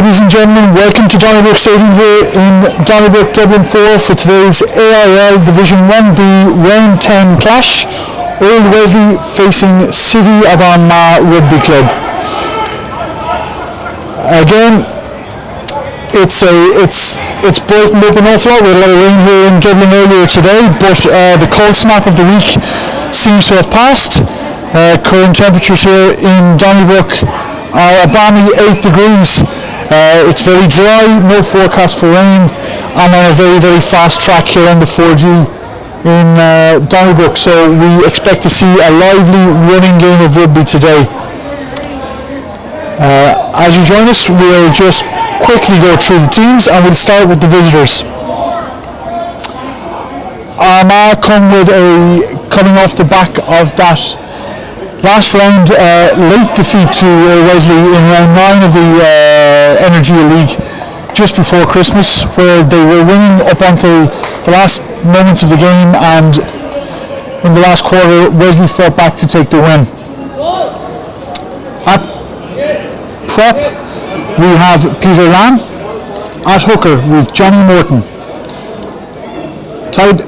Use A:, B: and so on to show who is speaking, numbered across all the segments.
A: Ladies and gentlemen, welcome to Donnybrook Stadium here in Donnybrook, Dublin 4 for today's AIL Division 1B Round 10 clash. Old Wesley facing City of Armagh Rugby Club. Again, it's brightened up an awful lot. We had a lot of rain here in Dublin earlier today, but the cold snap of the week seems to have passed. Current temperatures here in Donnybrook are a balmy 8 degrees. It's very dry, no forecast for rain, and on a very, very fast track here on the 4G in Donnybrook. So we expect to see a lively running game of rugby today. As you join us, we'll just quickly go through the teams, and we'll start with the visitors. Armagh coming off the back of that last round late defeat to Wesley in round 9 of the Energy League just before Christmas, where they were winning up until the last moments of the game, and in the last quarter Wesley fought back to take the win. At prop we have Peter Lamb. At hooker we have Johnny Morton. Tight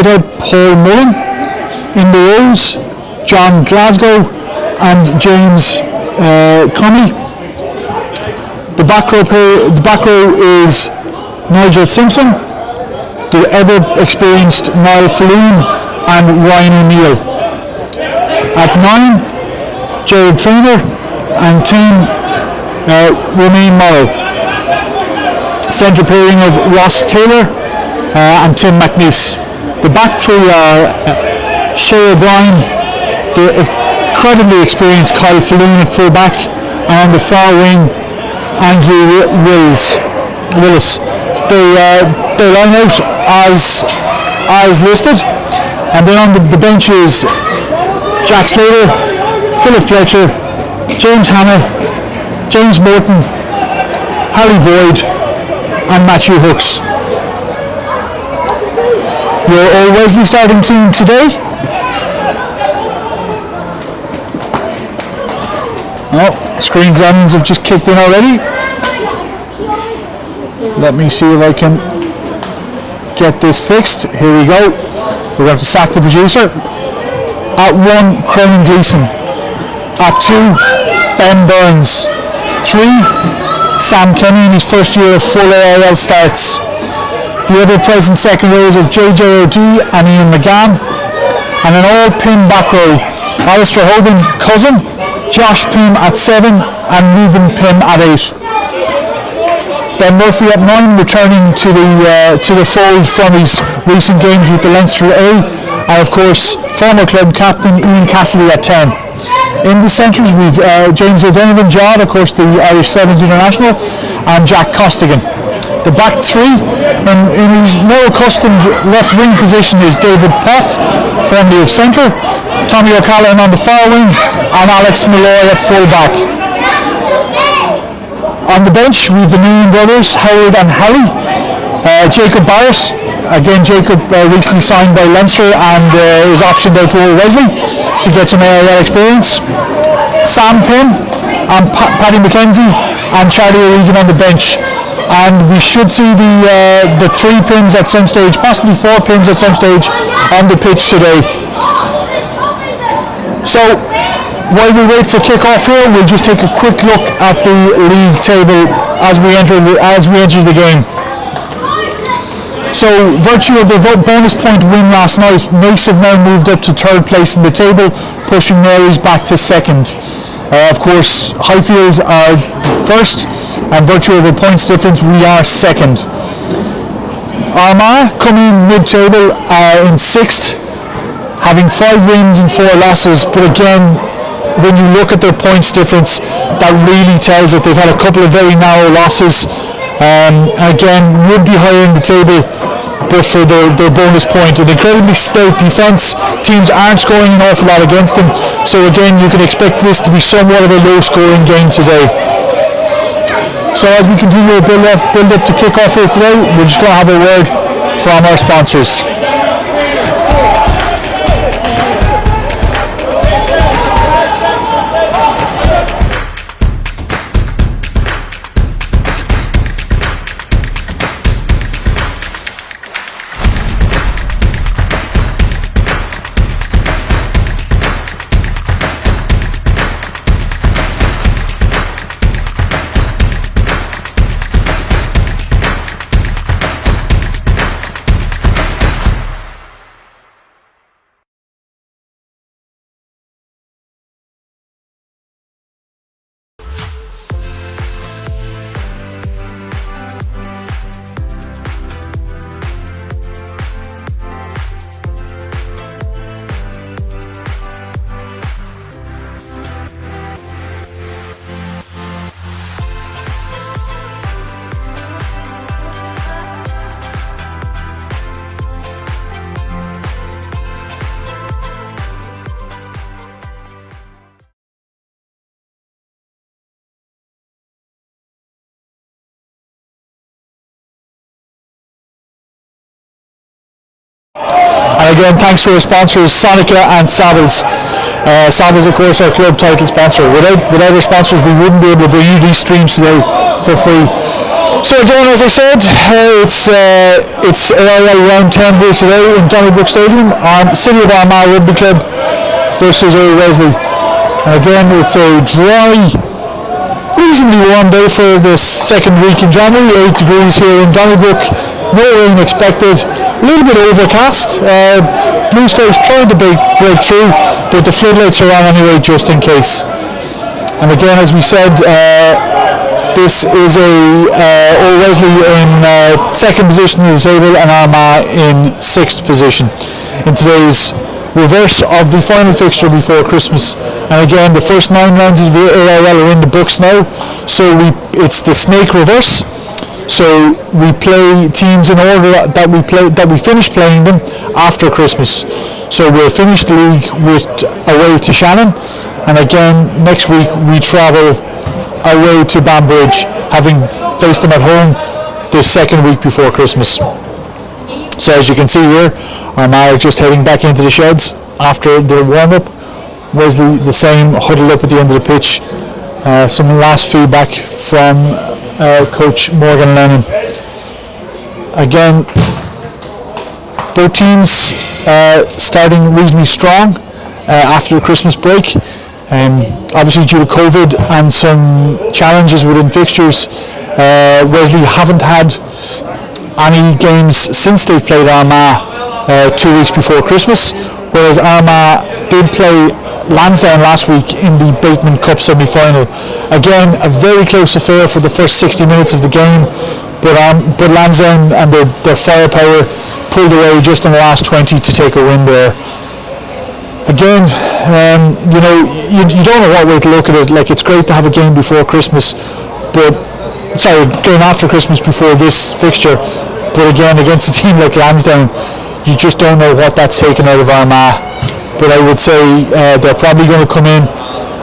A: head Paul Mullen. In the rows John Glasgow and James Comey. The back row is Nigel Simpson, the ever-experienced Niall Falloon and Ryan O'Neill. At 9, Gerald Traynor and 10, Romain Morrow. Centre pairing of Ross Taylor and Tim McNeice. The back three are Shea O'Brien, the incredibly experienced Kyle Falloon at full back, and on the far wing Andrew Willis. They line out as listed, and then on the benches Jack Slater, Philip Fletcher, James Hanna, James Morton, Harry Boyd and Matthew Hooks. Your Old Wesley starting team today. Screen gremlins have just kicked in already. Let me see if I can get this fixed. Here we go. We're going to sack the producer. At 1, Cronin Gleeson. At 2, Ben Burns. 3, Sam Kenny in his first year of full AIL starts. The ever-present second rows of JJ O'D and Ian McGann. And an all-pin back row, Alistair Hogan, Cousin, Josh Pym at 7 and Ruben Pym at 8. Ben Murphy at 9, returning to the fold from his recent games with the Leinster A, and of course former club captain Ian Cassidy at 10. In the centres we've James O'Donovan Jod, of course the Irish Sevens international, and Jack Costigan. The back three in his more accustomed left wing position is David Puff, formerly of centre, Tommy O'Callaghan on the far wing, and Alex Malloy at full back. On the bench we have the Noonan brothers, Howard and Harry. Jacob Barrett, again Jacob recently signed by Leinster and is optioned out to Old Wesley to get some AIL experience. Sam Pym and Paddy McKenzie and Charlie O'Regan on the bench. And we should see the 3 Pyms at some stage, possibly 4 Pyms at some stage on the pitch today. So while we wait for kick-off here, we'll just take a quick look at the league table as we enter the game. So, virtue of the bonus point win last night, Naas have now moved up to 3rd place in the table, pushing Mary's back to 2nd. Of course, Highfield are 1st, and virtue of a points difference, we are 2nd. Armagh coming mid-table are in 6th, having 5 wins and 4 losses, but again, when you look at their points difference, that really tells it. They've had a couple of very narrow losses, again, would be higher in the table, but for their bonus point. An incredibly stout defence. Teams aren't scoring an awful lot against them, so again, you can expect this to be somewhat of a low-scoring game today. So as we continue to build up to kick-off here today, we're just going to have a word from our sponsors. Again, thanks to our sponsors, Sonica and Savills. Savills, of course, our club title sponsor. Without our sponsors, we wouldn't be able to bring you these streams today for free. So again, as I said, it's AIL round 10 here today in Donnybrook Stadium. City of Armagh Rugby Club versus Wesley. And again, it's a dry, reasonably warm day for this second week in January. 8 degrees here in Donnybrook. No rain expected. A little bit overcast. Blue skies trying to break through, but the floodlights are on anyway, just in case. And again, as we said, this is Wesley in second position in the table and Armagh in sixth position in today's reverse of the final fixture before Christmas. And again, the first 9 rounds of the AIL are in the books now, so it's the snake reverse. So we play teams in order that we finish playing them after Christmas. So we'll finish the league with away to Shannon, and again next week we travel away to Banbridge, having faced them at home the second week before Christmas. So as you can see here, Armagh are just heading back into the sheds after their warm-up. Wesley the same, huddled up at the end of the pitch. Some last feedback from Coach Morgan Lennon. Again, both teams starting reasonably strong after the Christmas break. Obviously due to COVID and some challenges within fixtures, Wesley haven't had any games since they've played Armagh 2 weeks before Christmas, whereas Armagh did play Lansdowne last week in the Bateman Cup semi-final. Again, a very close affair for the first 60 minutes of the game, but Lansdowne and their firepower pulled away just in the last 20 to take a win there. Again, you don't know what way to look at it. Like, it's great to have a game before Christmas, game after Christmas before this fixture, but again, against a team like Lansdowne, you just don't know what that's taken out of Armagh. But I would say they're probably going to come in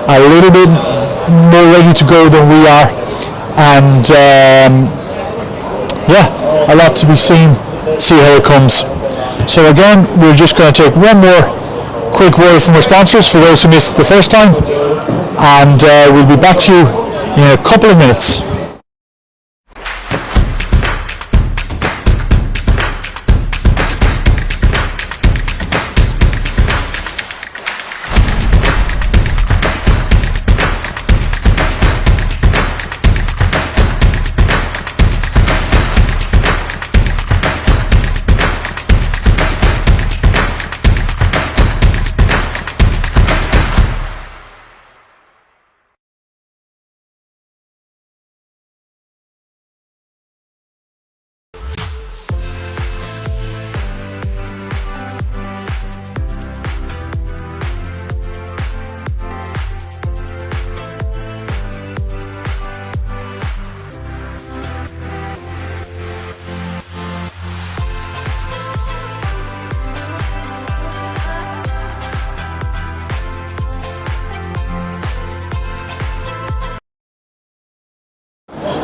A: a little bit more ready to go than we are, and a lot to be seen. See how it comes. So again, we're just going to take one more quick word from our sponsors for those who missed the first time, and we'll be back to you in a couple of minutes.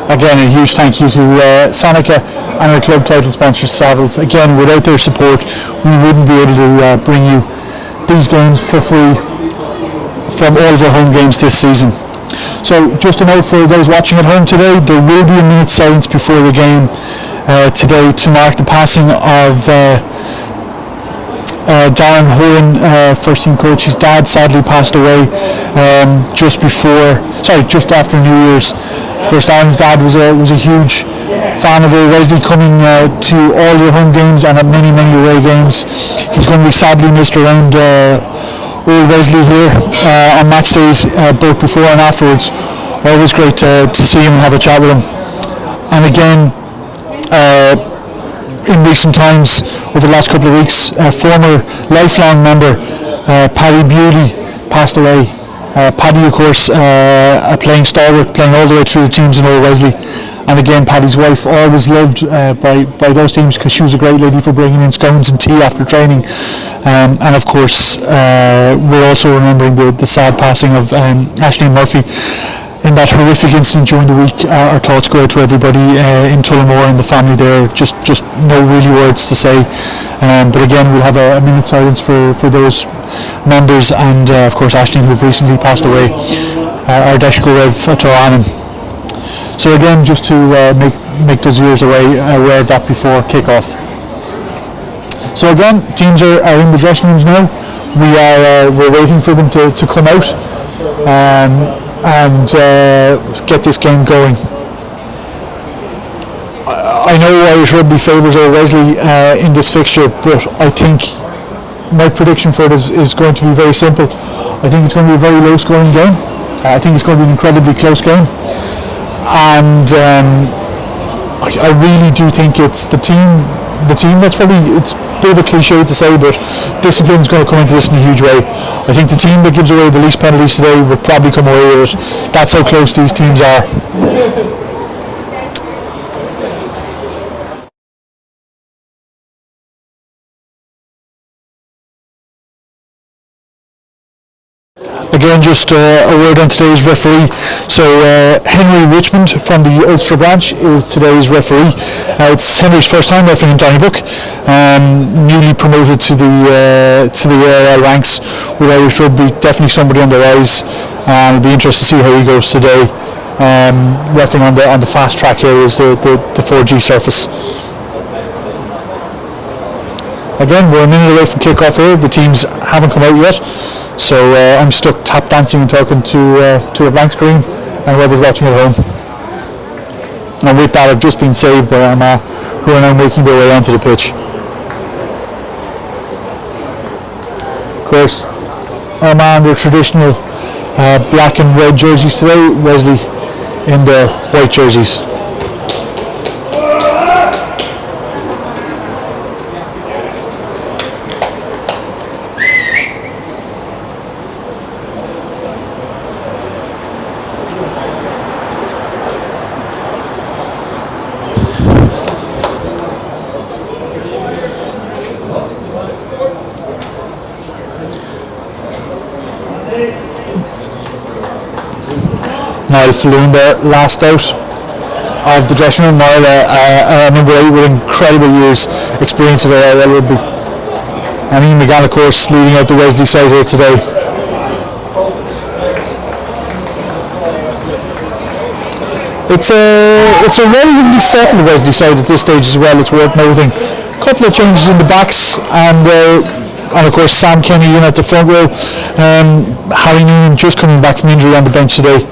A: Again, a huge thank you to Sonica and our club title sponsor Savills. Again, without their support, we wouldn't be able to bring you these games for free from all of our home games this season. So just a note for those watching at home today, there will be a minute's silence before the game today to mark the passing of Darren Horan, first team coach. His dad sadly passed away just after New Year's. Of course, Darren's dad was a huge fan of Wesley, coming to all your home games and at many away games. He's going to be sadly missed around old Wesley here on match days, both before and afterwards. Always great to see him and have a chat with him. And again, in recent times, over the last couple of weeks, a former lifelong member, Paddy Bewley, passed away. Paddy, of course, a playing stalwart, playing all the way through the teams in Old Wesley. And again, Paddy's wife, always loved by those teams, because she was a great lady for bringing in scones and tea after training. And of course, we're also remembering the sad passing of Aisling Murphy. in that horrific incident during the week. Our thoughts go out to everybody in Tullamore and the family there. Just no really words to say. But again, we'll have a minute's silence for those members and of course Aisling, who've recently passed away. Our Deshko Rev Toranan. So again, just to make those viewers aware of that before kick-off. So again, teams are in the dressing rooms now. We're waiting for them to come out and get this game going. I know Irish Rugby favours Wesley in this fixture, but I think my prediction for it is going to be very simple. I think it's going to be a very low scoring game. I think it's going to be an incredibly close game, and I really do think it's the team that's probably, it's a bit of a cliche to say, but discipline is going to come into this in a huge way. I think the team that gives away the least penalties today will probably come away with it. That's how close these teams are. Again, just a word on today's referee. So Henry Richmond from the Ulster branch is today's referee. It's Henry's first time refereeing in Donnybrook, newly promoted to the AIL ranks with Irish Rugby. Definitely somebody on the rise. It'll be interesting to see how he goes today. Refereeing on the fast track here is the 4G surface. Again, we're a minute away from kick-off here. The teams haven't come out yet. So I'm stuck tap dancing and talking to a blank screen and whoever's watching at home. And with that, I've just been saved by Armagh, who are now making their way onto the pitch. Of course, Armagh in their traditional black and red jerseys today, Wesley in their white jerseys. Niall Falloon there, last out of the dressing room. Niall, number 8 with incredible years experience of AIL Rugby. And Ian McGann, of course, leading out the Wesley side here today. It's a relatively settled Wesley side at this stage as well, it's worth noting. A couple of changes in the backs and of course Sam Kenny in at the front row. Harry Noonan just coming back from injury on the bench today.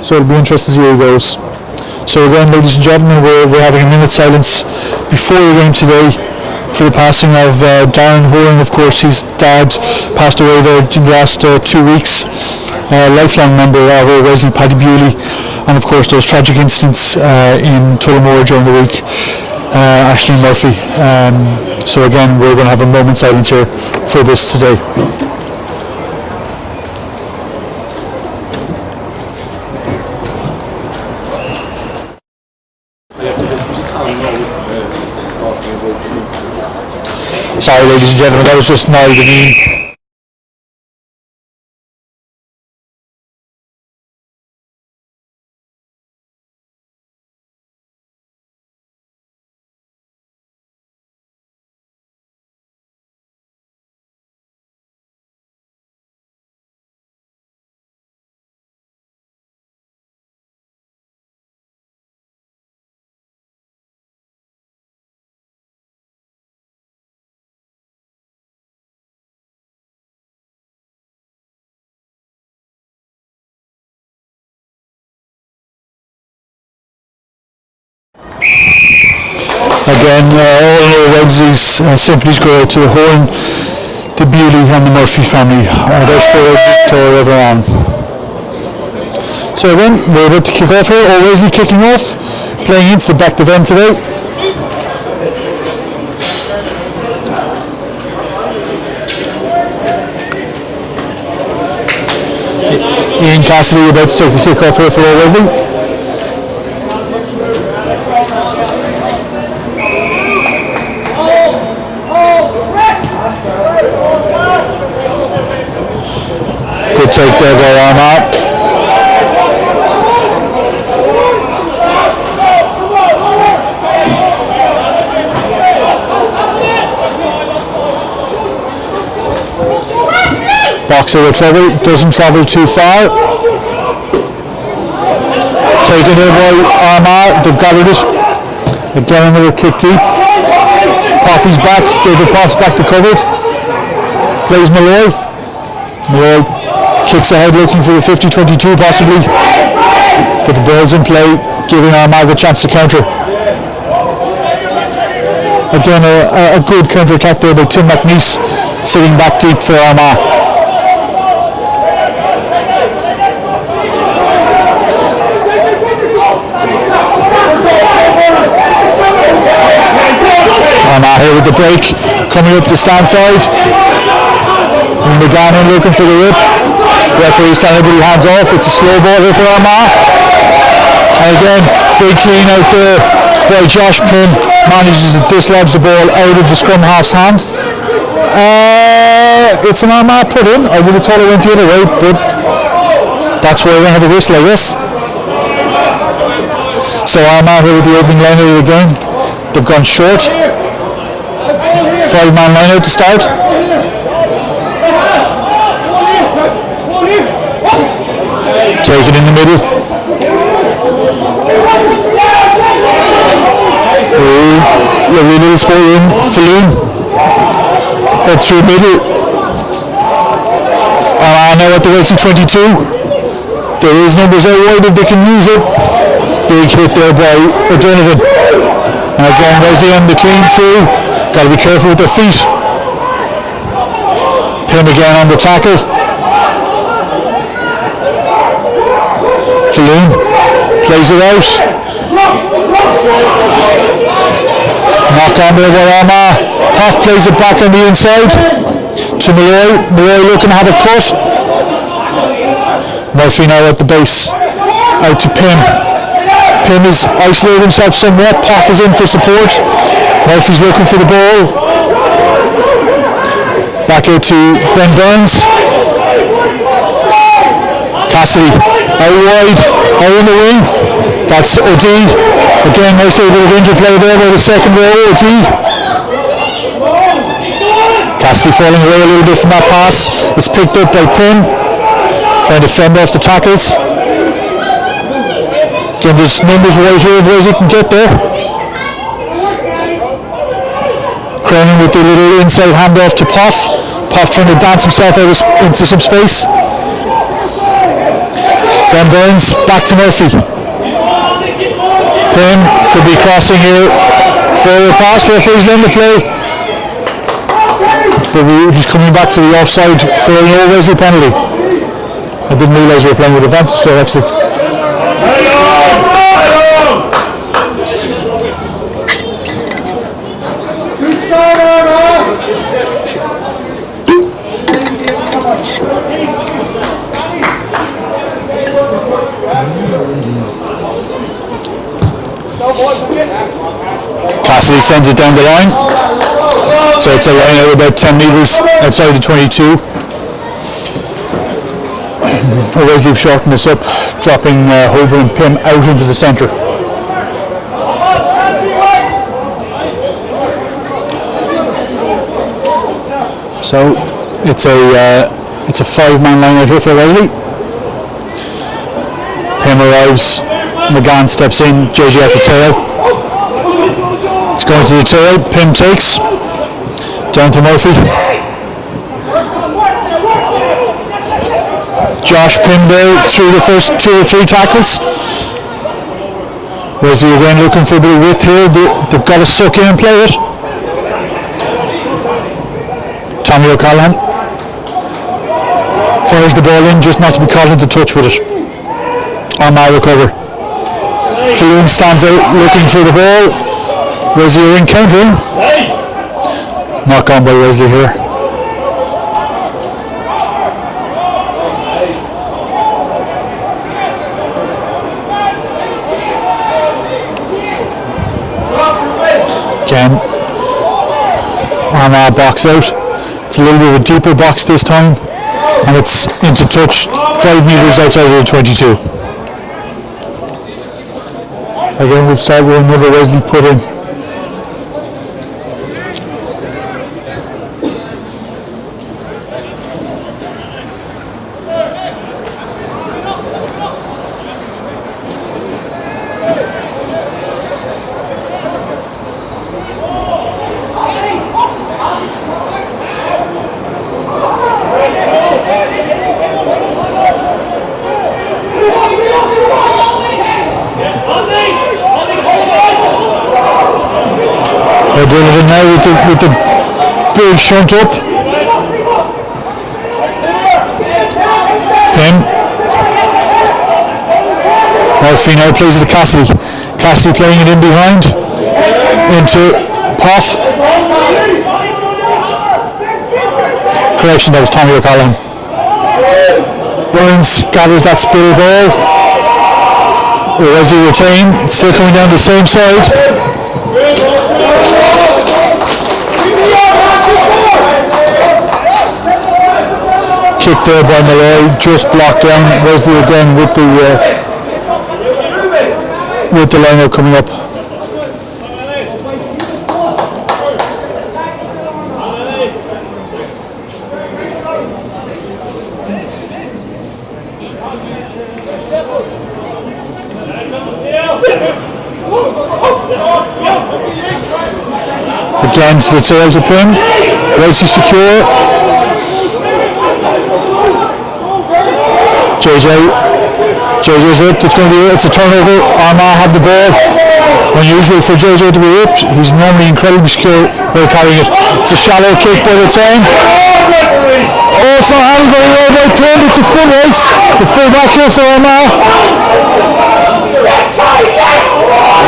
A: So it'll be interesting to see how he goes. So again, ladies and gentlemen, we're having a minute's silence before the game today for the passing of Darren Horan. Of course, his dad passed away there in the last 2 weeks. Lifelong member of our Wesley, Paddy Bewley, and of course those tragic incidents in Tullamore during the week. Aisling Murphy. So again, we're going to have a moment's silence here for this today. Sorry, ladies and gentlemen, that was just Niall Devine. Again, all our Wednesdays sympathies go out to the Horn, the Bewley and the Murphy family. Their spirit Victoria ever on. So again, we're about to kick off here. Wesley kicking off, playing into the back of the end today. Ian Cassidy about to take the kick off here for Wesley. Good take there by Armagh. Box out of trouble, doesn't travel too far. Taken there by Armagh, they've got it. Again another kick deep. Poffy's back, David Poff's back to covered. Plays Malloy. Malloy kicks ahead looking for the 50-22 possibly. But the ball's in play, giving Armagh the chance to counter. Again a good counter attack there by Tim McNeese, sitting back deep for Armagh. Armagh here with the break, coming up the stand side. McGann looking for the whip. Referee's telling everybody hands off. It's a slow ball here for Armagh. And again, big clean out there by Josh Pym. Manages to dislodge the ball out of the scrum half's hand. It's an Armagh put in. I would have thought it went the other way, but that's why we're going to have a whistle, I guess. So Armagh here with the opening line of the game. They've gone short. 5-man line out to start. Take it in the middle. Lovely little sport in. Falloon. Up through middle. Now at the Wesley 22. There is numbers out wide if they can use it. Big hit there by O'Donovan. And again Wesley on the clean through. Got to be careful with their feet. Pym again on the tackle. Falloon plays it out. Knock on there by Armagh. Poff plays it back on the inside to Malloy. Malloy looking to have a cut. Murphy now at the base. Out to Pym. Pym has isolated himself somewhat. Poff is in for support. Murphy's looking for the ball. Back out to Ben Burns. Cassidy out wide, out in the wing. That's O'D. Again, nice little bit of interplay there by the second row. O'D. Cassidy falling away a little bit from that pass. It's picked up by Pym, trying to fend off the tackles. Again, there's numbers right here of ways he can get there. Cronin with the little inside handoff to Poff. Poff trying to dance himself out into some space. Ben Burns back to Murphy. Pym could be crossing here for a pass. Referee's letting the play. But he's coming back for the offside for an old Wesley penalty. I didn't realise we were playing with advantage there actually. Cassidy sends it down the line. So it's a line out about 10 metres outside the 22. Wesley shortened this up, dropping Holborn and Pym out into the centre. So it's a 5-man line out here for Wesley. Pym arrives, McGann steps in, JJ at the tail. It's going to the tail, Pym takes, down to Murphy. Josh Pym there through the first 2 or 3 tackles. Wesley again looking for a bit of width here, they've got to suck in and play it. Tommy O'Callaghan fires the ball in, just not to be called into touch with it. Armagh recover. Falloon stands out looking for the ball. Wesley encountering. Knock on by Wesley here. Again, Armagh box out. It's a little bit of a deeper box this time, and it's into touch 5 metres outside of the 22. Again, we'll start with another Wesley put in. Reel it in now with the big shunt up. Pin. Murphy now plays it to Cassidy. Cassidy playing it in behind. Into Poff. Correction, that was Tommy O'Callaghan. Burns gathers that spill ball. Wesley retain, still coming down the same side. Kick there by Malloy, just blocked down. Wesley again with the line-out coming up. Again to the tail to pin. Wesley secure. JJ's ripped. It's a turnover. Armagh have the ball. Unusual for JJ to be ripped. He's normally incredibly secure while carrying it. It's a shallow kick by the time. Oh, it's not handled very well by Pin. It's a full race. The full back here for Armagh.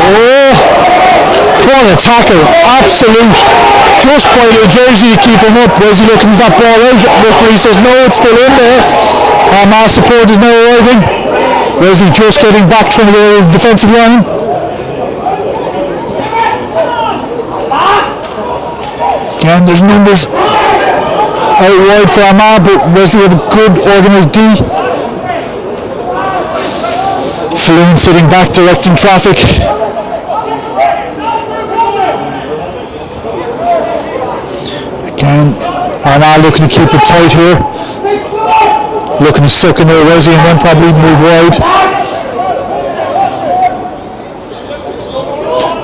A: Oh, what a tackle. Absolute. Just by the jersey to keep him up. Wesley looking at that ball out. Referee says no, it's still in there. Armagh support is now arriving. Wesley just getting back from the defensive line. Again, there's numbers out wide for Armagh, but Wesley have a good organised D. Flynn sitting back directing traffic. Again, Armagh looking to keep it tight here. Looking to suck in there Wesley and then probably move wide.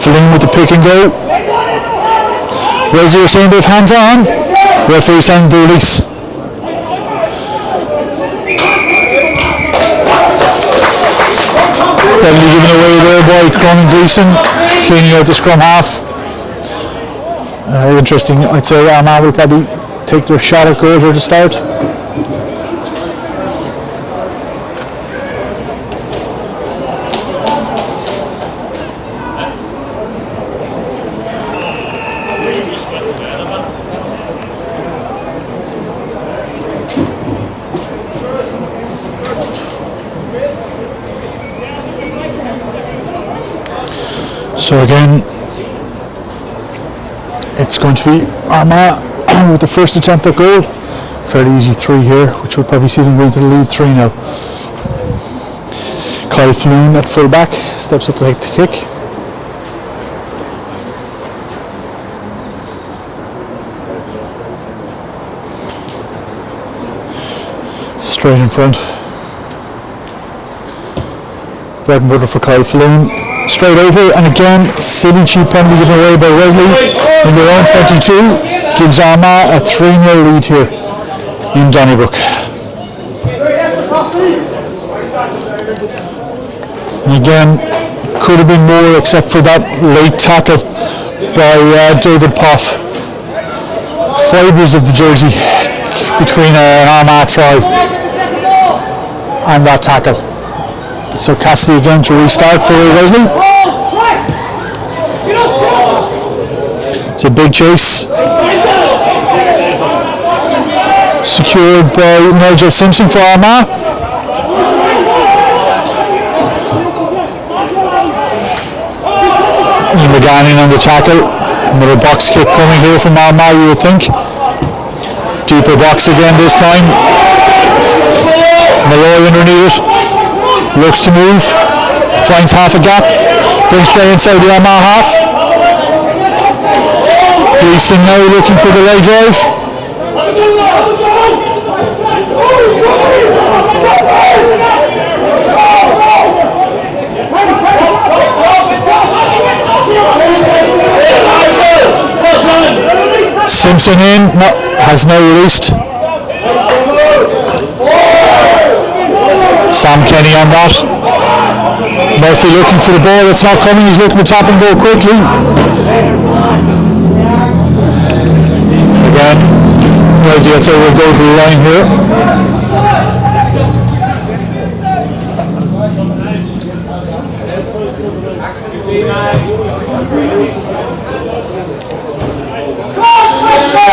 A: Flynn with the pick and go. Wesley are saying they have hands on. Referee saying the release. Penalty given away there by Cronin Gleeson, cleaning out the scrum half. Interesting, I'd say Armagh will probably take their shot at goal here to start. So again, it's going to be Armagh with the first attempt at goal. Fairly easy 3 here, which will probably see them going to the lead 3 now. Kyle Floon at full back, steps up to take the kick. Straight in front. Bread and butter for Kyle Floon. Straight over, and again, silly cheap penalty given away by Wesley in their own 22, gives Armagh a 3-0 lead here in Donnybrook. And again, could have been more except for that late tackle by David Poff. Fibres of the jersey between an Armagh try and that tackle. So Cassidy again to restart for Wesley. It's a big chase. Secured by Nigel Simpson for Armagh. Ian McGann in on the tackle. Another box kick coming here from Armagh, you would think. Deeper box again this time. Malloy underneath it. Looks to move, finds half a gap, brings play inside the Armagh half. Gleeson now looking for the low drive. Simpson in, has now released. Sam Kenny on that. Murphy looking for the ball, it's not coming, he's looking to tap and go quickly. so we'll go to the line here.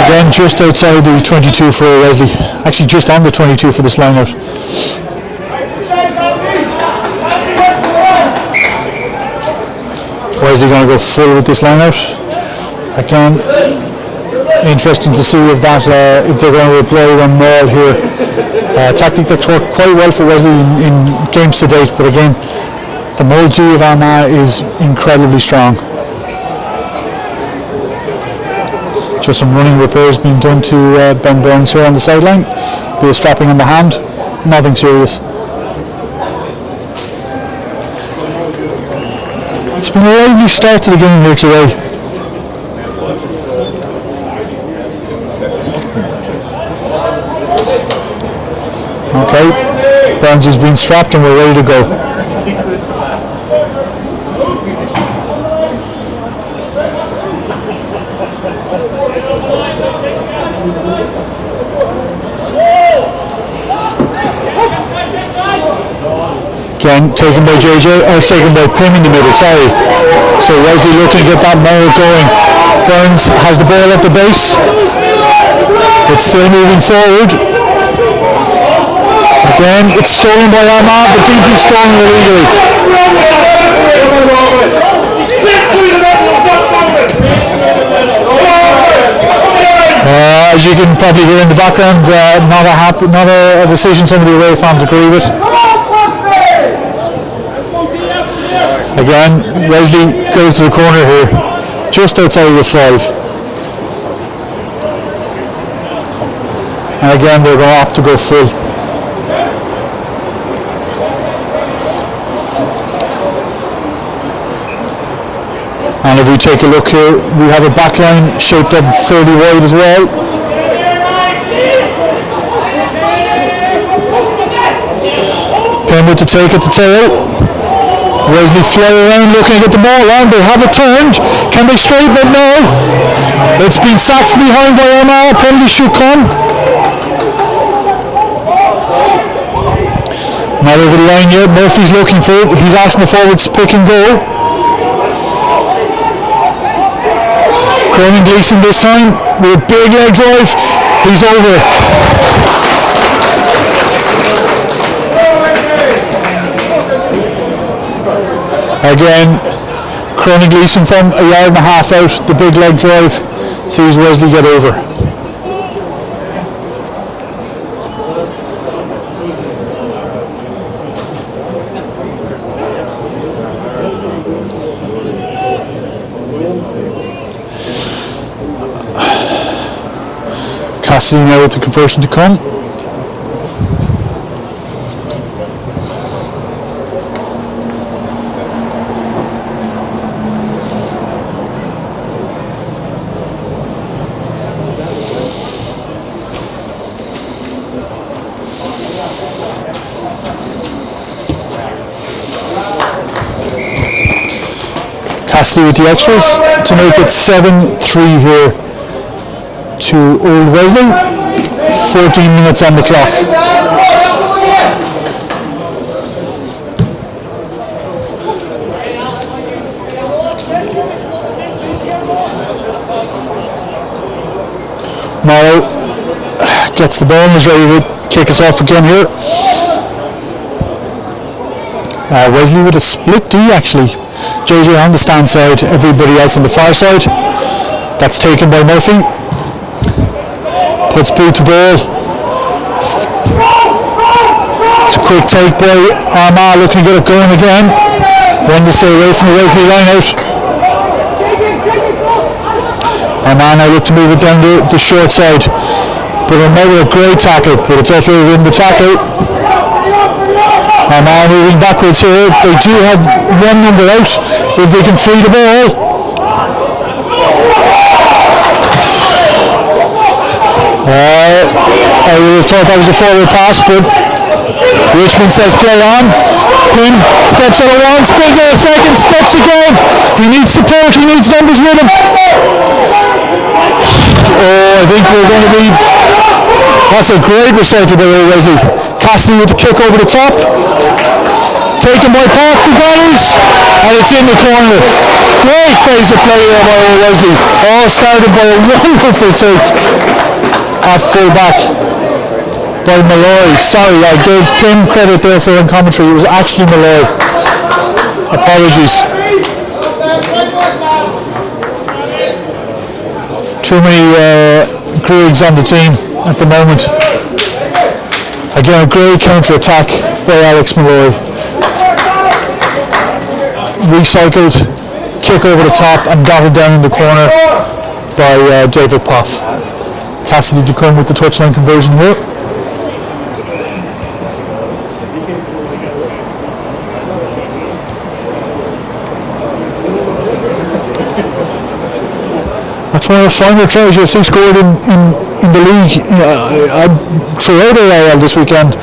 A: Again, just outside the 22 for Wesley. Actually, just on the 22 for this line out. Wesley going to go full with this line out. Again, interesting to see if that if they're going to apply one maul here. Tactic that's worked quite well for Wesley in games to date, but again, the maul G of Armagh is incredibly strong. Just some running repairs being done to Ben Burns here on the sideline. Bit of strapping on the hand, nothing serious. It's been a lively start to the game here today. Okay, Burns has been strapped and we're ready to go. Again, taken by JJ, or taken by Pim in the middle, sorry. So Wesley looking to get that maul going. Burns has the ball at the base. It's still moving forward. Again, it's stolen by Armagh, but deeply stolen illegally. As you can probably hear in the background, not a decision some of the away fans agree with. Again, Wesley goes to the corner here, just outside of 5. And again, they're going to opt to go full. And if we take a look here, we have a back line shaped up fairly wide as well. Pin with the take at the tail. Wesley fly around looking to get the ball on. They have it turned. Can they straighten it now? It's been sacked from behind by Armagh. Penalty should come. Not over the line yet. Murphy's looking for it. He's asking the forwards to pick and go. Cronin Gleeson this time with a big leg drive. He's over. Again, Cronin Gleeson from a yard and a half out, the big leg drive, sees Wesley get over. Cassidy now with the conversion to come. Cassidy with the extras to make it 7-3 here to Old Wesley. 14 minutes on the clock. Morrow gets the ball and is ready to kick us off again here. Wesley with a split D actually. JJ on the stand side, everybody else on the far side. That's taken by Murphy. Puts boot to ball. It's a quick take by Armagh looking to get it going again. One to stay away from the Wesley line out. Armagh now look to move it down the short side. But another great tackle, but it's also win the tackle. Armagh moving backwards here. They do have one number out if they can free the ball. I would have thought that was a forward pass, but Richmond says play on. Quinn steps out of one, spins out a second, steps again. He needs support, he needs numbers with him. Oh, I think we're going to be That's a great recital by Wesley. Cassidy with the kick over the top. Taken by Paul Fugales, and it's in the corner. Great phase of play there by Wesley. All started by a wonderful take at full back by Malloy. Sorry, I gave Pim credit there for in commentary. It was actually Malloy. Apologies. Too many Griegs on the team at the moment. Again, a great counter-attack by Alex Malloy. Recycled, kick over the top and dotted down in the corner by David Poff. Cassidy to come with the touchline conversion here. That's one of the final tries you'll see scored in the league. Throughout AIL this weekend,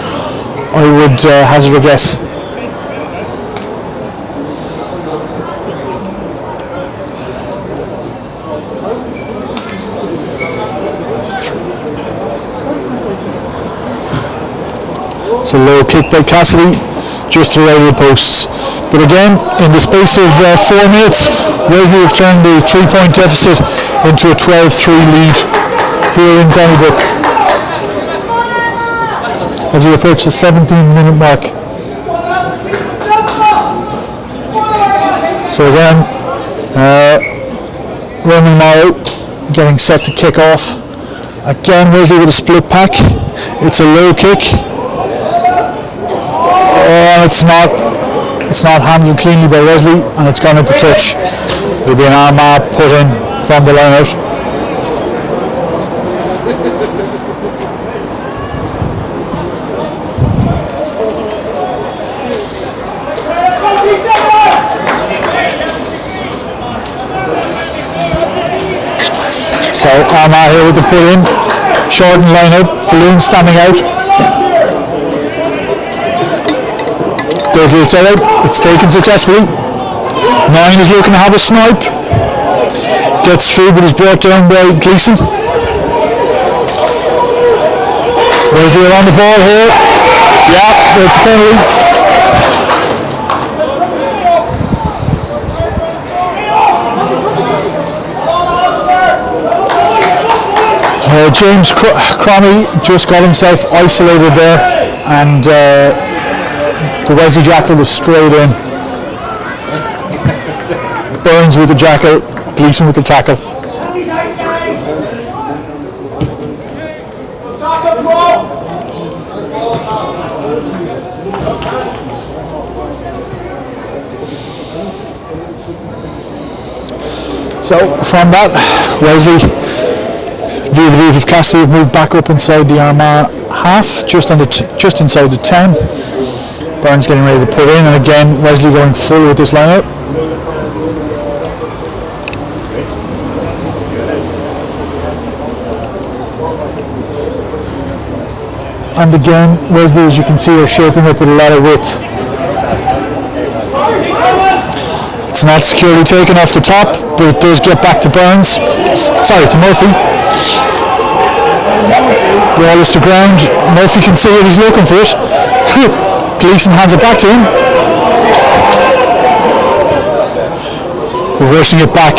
A: I would hazard a guess. It's a low kick by Cassidy, just to the right of the posts. But again, in the space of 4 minutes, Wesley have turned the 3-point deficit into a 12-3 lead here in Donnybrook as we approach the 17-minute mark. So again, Roman Morrow getting set to kick off. Again, Wesley with a split pack. It's a low kick. Oh, it's not handled cleanly by Wesley, and it's gone into touch. There'll be an Armagh put in from the line out. So Armagh here with the put in. Shorten line out, Falloon standing out. Dirty outside out, it's taken successfully. 9 is looking to have a snipe. Gets through but is brought down by Gleeson. Wesley are on the ball here. Yeah, that's a penalty. James Cromie just got himself isolated there, and the Wesley jackal was straight in. Burns with the jackal, Gleeson with the tackle. So from that, Wesley, via the route of Cassidy, have moved back up inside the Armagh half, just inside the 10. Burns getting ready to put in, and again Wesley going full with this line out. And again, Wesley, as you can see, are shaping up with a lot of width. It's not securely taken off the top, but it does get back to Burns. Sorry, to Murphy. Ball is to ground. Murphy can see it, he's looking for it. Gleeson hands it back to him. Reversing it back.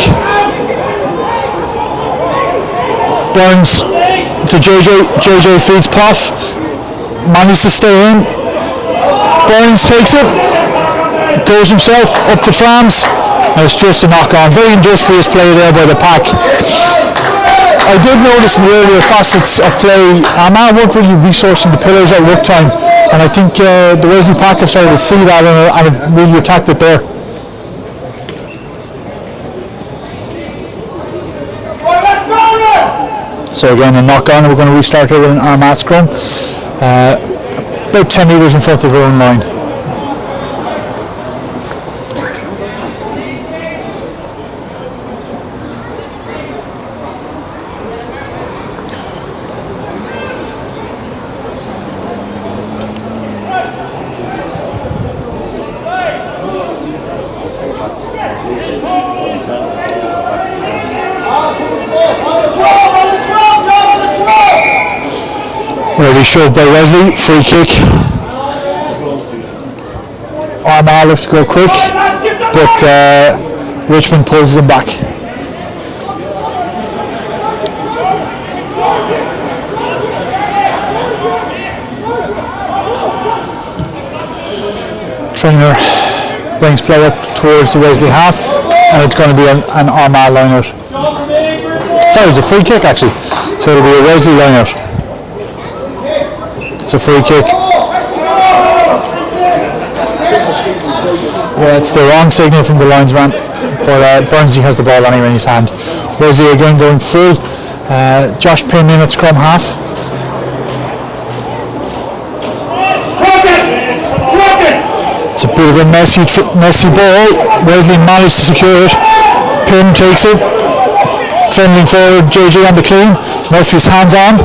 A: Burns to JJ. JJ feeds Poff. Manages to stay in. Burns takes it. Goes himself up the trams. And it's just a knock on. Very industrious play there by the pack. I did notice in the earlier facets of play, Armagh weren't really resourcing the pillars at work time. And I think the Wesley pack have started to see that and have really attacked it there. So again, a knock on, and we're going to restart here with an Armagh scrum. About 10 metres in front of our own line. Really shoved by Wesley, free kick. Armagh looked to go quick, but Richmond pulls them back. Trainer brings play up towards the Wesley half, and it's going to be an Armagh line-out. Sorry, it's a free kick actually, so it'll be a Wesley line-out. It's a free kick. Yeah, it's the wrong signal from the linesman, but Burnsy has the ball anyway in his hand. Wesley again going full. Josh Pym in at scrum half. It's a bit of a messy ball. Wesley managed to secure it. Pym takes it. Trundling forward, JJ on the clean. Murphy's hands on.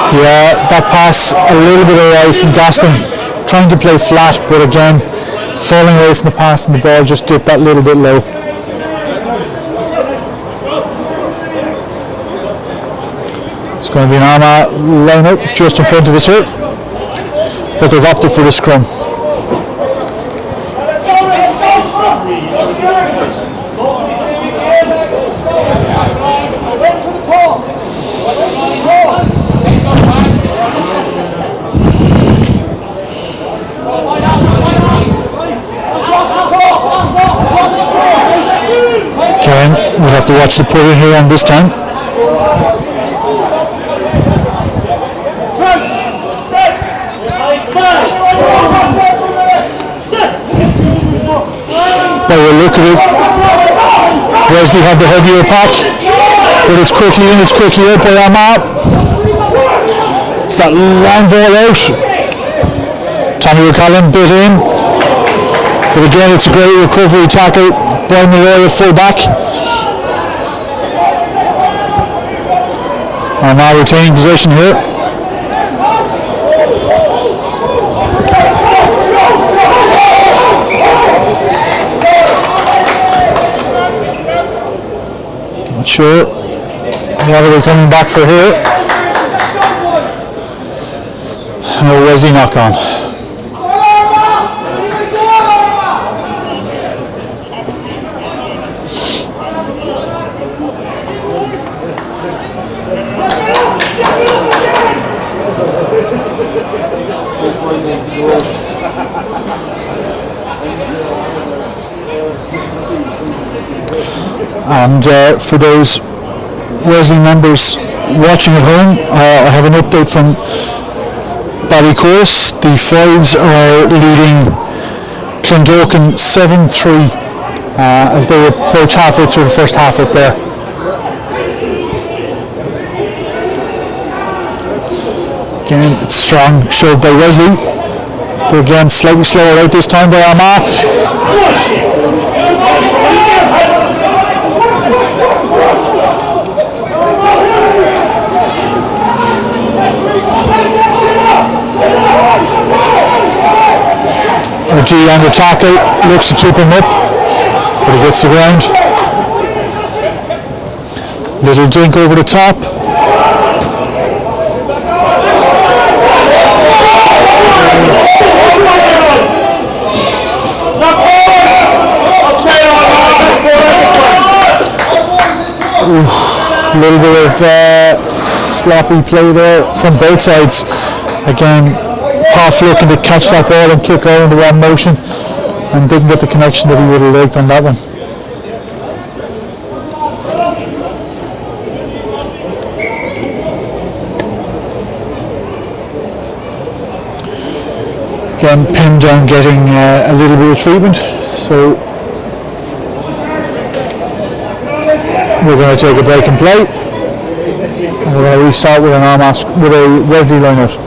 A: Yeah, that pass a little bit away from Gaston. Trying to play flat, but again, falling away from the pass and the ball just dipped that little bit low. It's going to be an Armagh line-up just in front of us here, but they've opted for the scrum. Again, we'll have to watch the putter here on this time. By a look at it, Wesley have the heavier pack, but it's quickly in, it's quickly out by Armagh. It's that long ball out. Tommy O'Callaghan bit in, but again it's a great recovery tackle. Brian Malloy at full back. Armagh retaining possession here. Sure, what are we coming back for here? Oh, Wesley knock on. And for those Wesley members watching at home, I have an update from Ballycourse. The Fives are leading Clondalkin 7-3 as they approach halfway through the first half up there. Again, it's strong shove by Wesley, but again slightly slower out this time by Armagh. G on the tackle, looks to keep him up, but he gets the ground. Little dink over the top. A little bit of sloppy play there from both sides. Again, half looking to catch that ball and kick out in the wrong motion, and didn't get the connection that he would have liked on that one. Again, pinned down, getting a little bit of treatment, so we're going to take a break and play, and we're going to restart with a Wesley line-out.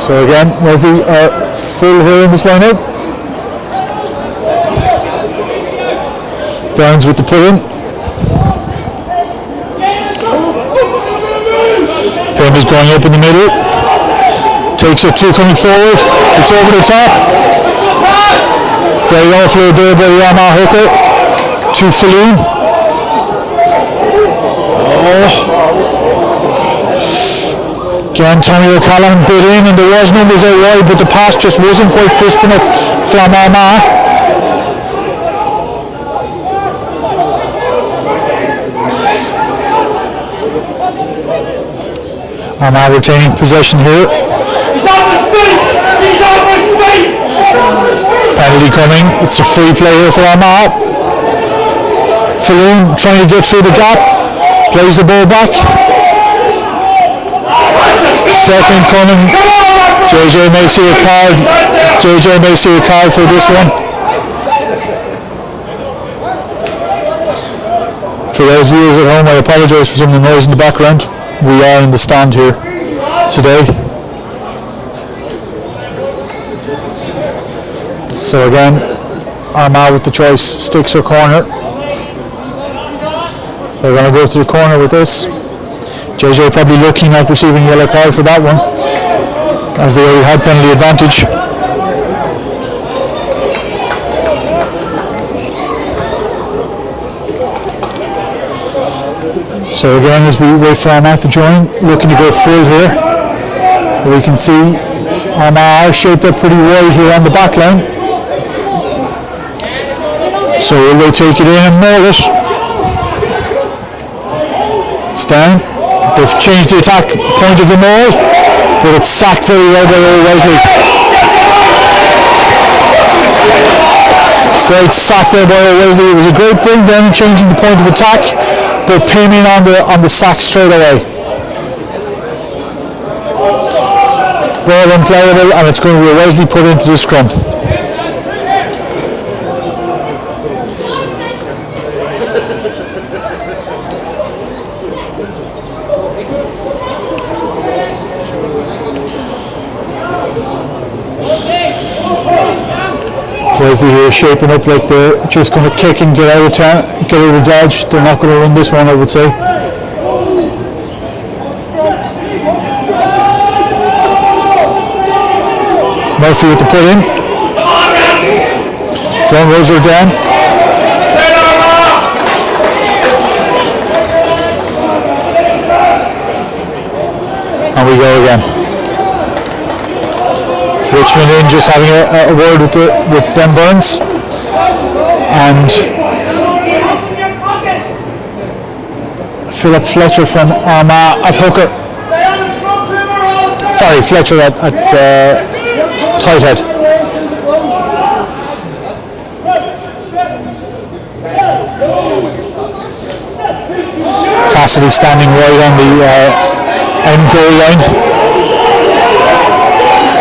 A: So again, Wesley are full here in this line-out. Burns with the pull-in. Pim is going up in the middle. Takes it, two coming forward. It's over the top. Great offload there by Armagh hooker to Falloon. Again, Tommy O'Callaghan bit in and there was numbers out wide, but the pass just wasn't quite crisp enough from Armagh. Armagh retaining possession here.
B: He's on his feet! He's on his feet!
A: Penalty coming. It's a free play here for Armagh. Falloon trying to get through the gap. Plays the ball back. Second coming. JJ may see a card. JJ may see a card for this one. For those viewers at home, I apologise for some of the noise in the background. We are in the stand here today. So again, Armagh with the choice, sticks or corner. They're going to go to the corner with this. JJ probably looking at receiving a yellow card for that one, as they already had penalty advantage. So again, as we wait for Armagh to join, looking to go full here. We can see Armagh are shaped up pretty wide here on the back line. So will they take it in and maul it? It's down. They've changed the attack point of the maul, but it's sacked very well by Wesley. Great sack there by Wesley. It was a great bring down, changing the point of attack, but pinning on the sack straight away. Ball unplayable, and it's going to be Wesley put into the scrum. Wesley here shaping up like they're just going to kick and get out of town, get out of dodge. They're not going to win this one, I would say. Murphy with the put in. Front rows are down. And we go again. Richmond in, just having a word with Ben Burns, and Philip Fletcher from Armagh at hooker. Sorry, Fletcher at tight head. Cassidy standing right on the end goal line.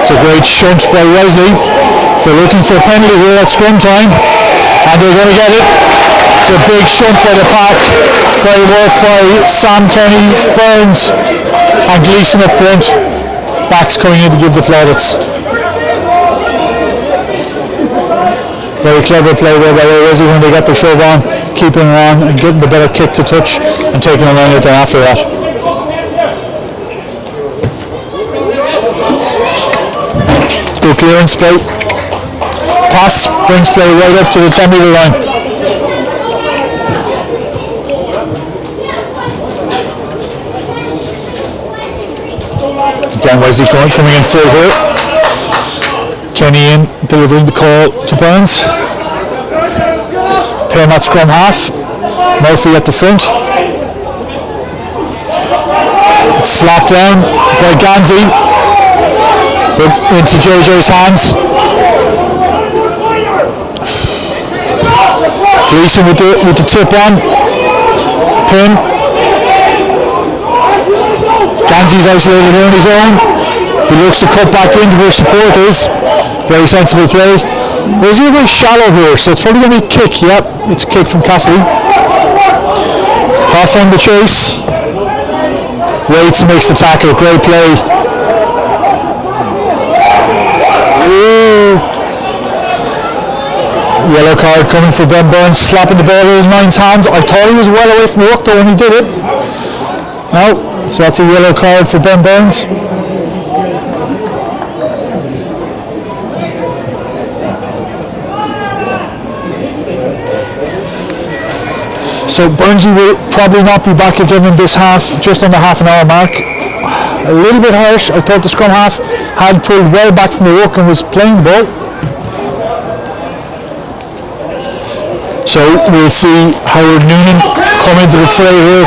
A: It's a great shunt by Wesley. They're looking for a penalty here at scrum time, and they're going to get it. It's a big shunt by the pack. Great work by Sam Kenny, Burns, and Gleeson up front. Backs coming in to give the plaudits. Very clever play there by Wesley when they got the shove on, keeping it on and getting the better kick to touch and taking a line out there after that. Good clearance play. Pass brings play right up to the 10 metre line. Again, Wesley coming in full here. Kenny in, delivering the call to Burns. Payne at scrum half. Murphy at the front. It's slapped down by Ganzi, but into JJ's hands. Gleeson with the tip on. Payne. Ganzi's isolated on his own. He looks to cut back into where support is. Very sensible play. Was he very shallow here, so it's probably going to be a kick. Yep, it's a kick from Cassidy. Off on the chase. Waits and makes the tackle. Great play. Ooh. Yellow yellow card coming for Ben Burns, slapping the ball in Nine's hands. I thought he was well away from the hook though when he did it. No, so that's a yellow card for Ben Burns. So Burnsy will probably not be back again in this half, just on the half an hour mark. A little bit harsh. I thought the scrum half had pulled well back from the hook and was playing the ball. So we'll see Howard Noonan come into the fray here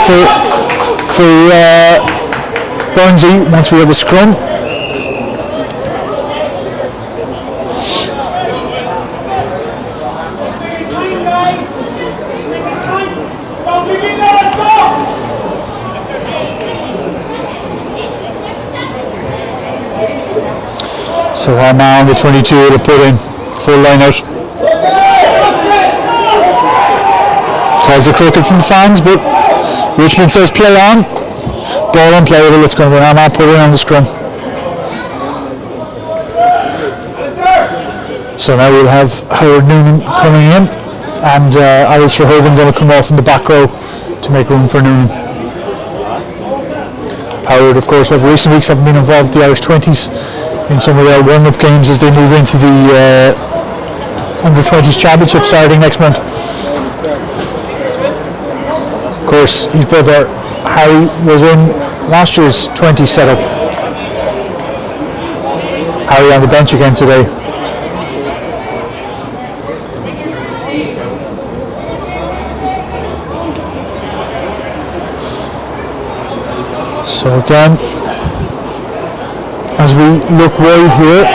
A: for Burnsy once we have a scrum. So Armagh on the 22 to put in full line out. Calls a cricket from the fans, but Richmond says play on. Ball unplayable, it's going to be Armagh put in on the scrum. So now we'll have Howard Noonan coming in, and Alistair Hogan going to come off in the back row to make room for Noonan. Howard, of course, over recent weeks have been involved with the Irish 20s in some of their warm-up games as they move into the Under-20s Championship starting next month. Of course, his brother Harry was in last year's 20 setup. Harry on the bench again today. So again, as we look wide here,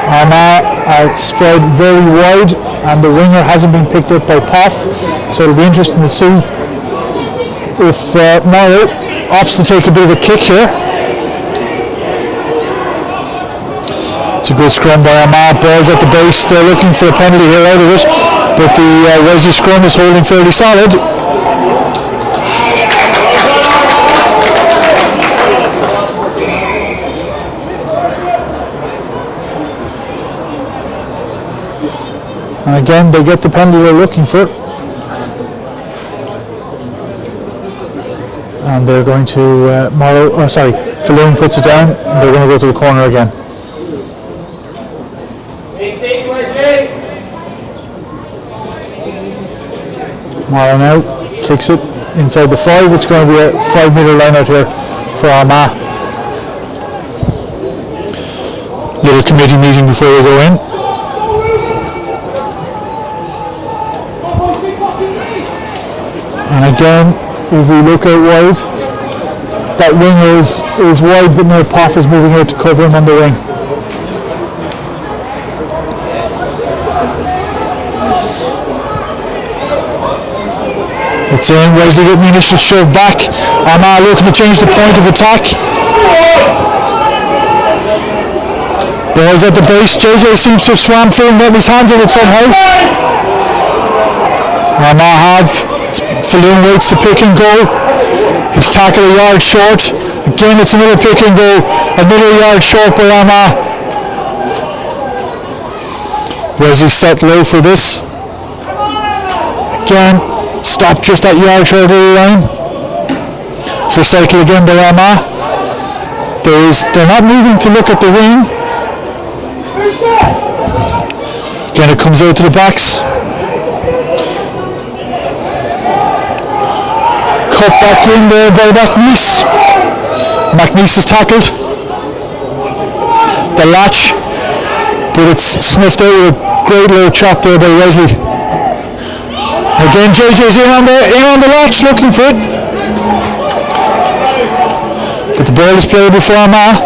A: Armagh are spread very wide and the winger hasn't been picked up by Poff, so it'll be interesting to see if Morrow opts to take a bit of a kick here. It's a good scrum by Armagh, balls at the base, they're looking for a penalty here out of it, but the Wesley scrum is holding fairly solid. And again, they get the penalty they're looking for. And they're going to, Falloon puts it down, and they're going to go to the corner again. Morrow now kicks it inside the 5. It's going to be a 5 metre line out here for Armagh. Little committee meeting before we go in. And again, if we look out wide, that winger is wide, but now Poff is moving out to cover him on the wing. It's in, Wesley getting the initial shove back. Armagh looking to change the point of attack. Ball's at the base, JJ seems to have swam through and got his hands on it somehow. Armagh have. Falloon waits to pick and go. He's tackled a yard short. Again, it's another pick and go. Another yard short by Armagh. Wesley set low for this. Again, stopped just that yard short of the line. It's recycled again by Armagh. They're not moving to look at the wing. Again, it comes out to the backs. Cut back in there by McNeese. McNeese is tackled. The latch, but it's sniffed out with a great little chop there by Wesley. Again, JJ's in on the latch looking for it. But the ball is playable for Armagh.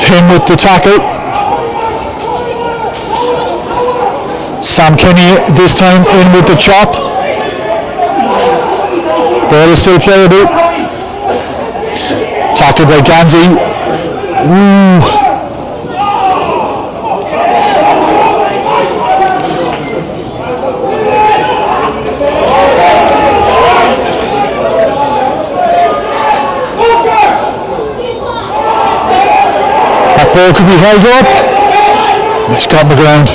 A: Pin with the tackle. Sam Kenny this time in with the chop. Ball is still playable. Tackled by Ganzi. Ooh. That ball could be held up. It's got on the ground.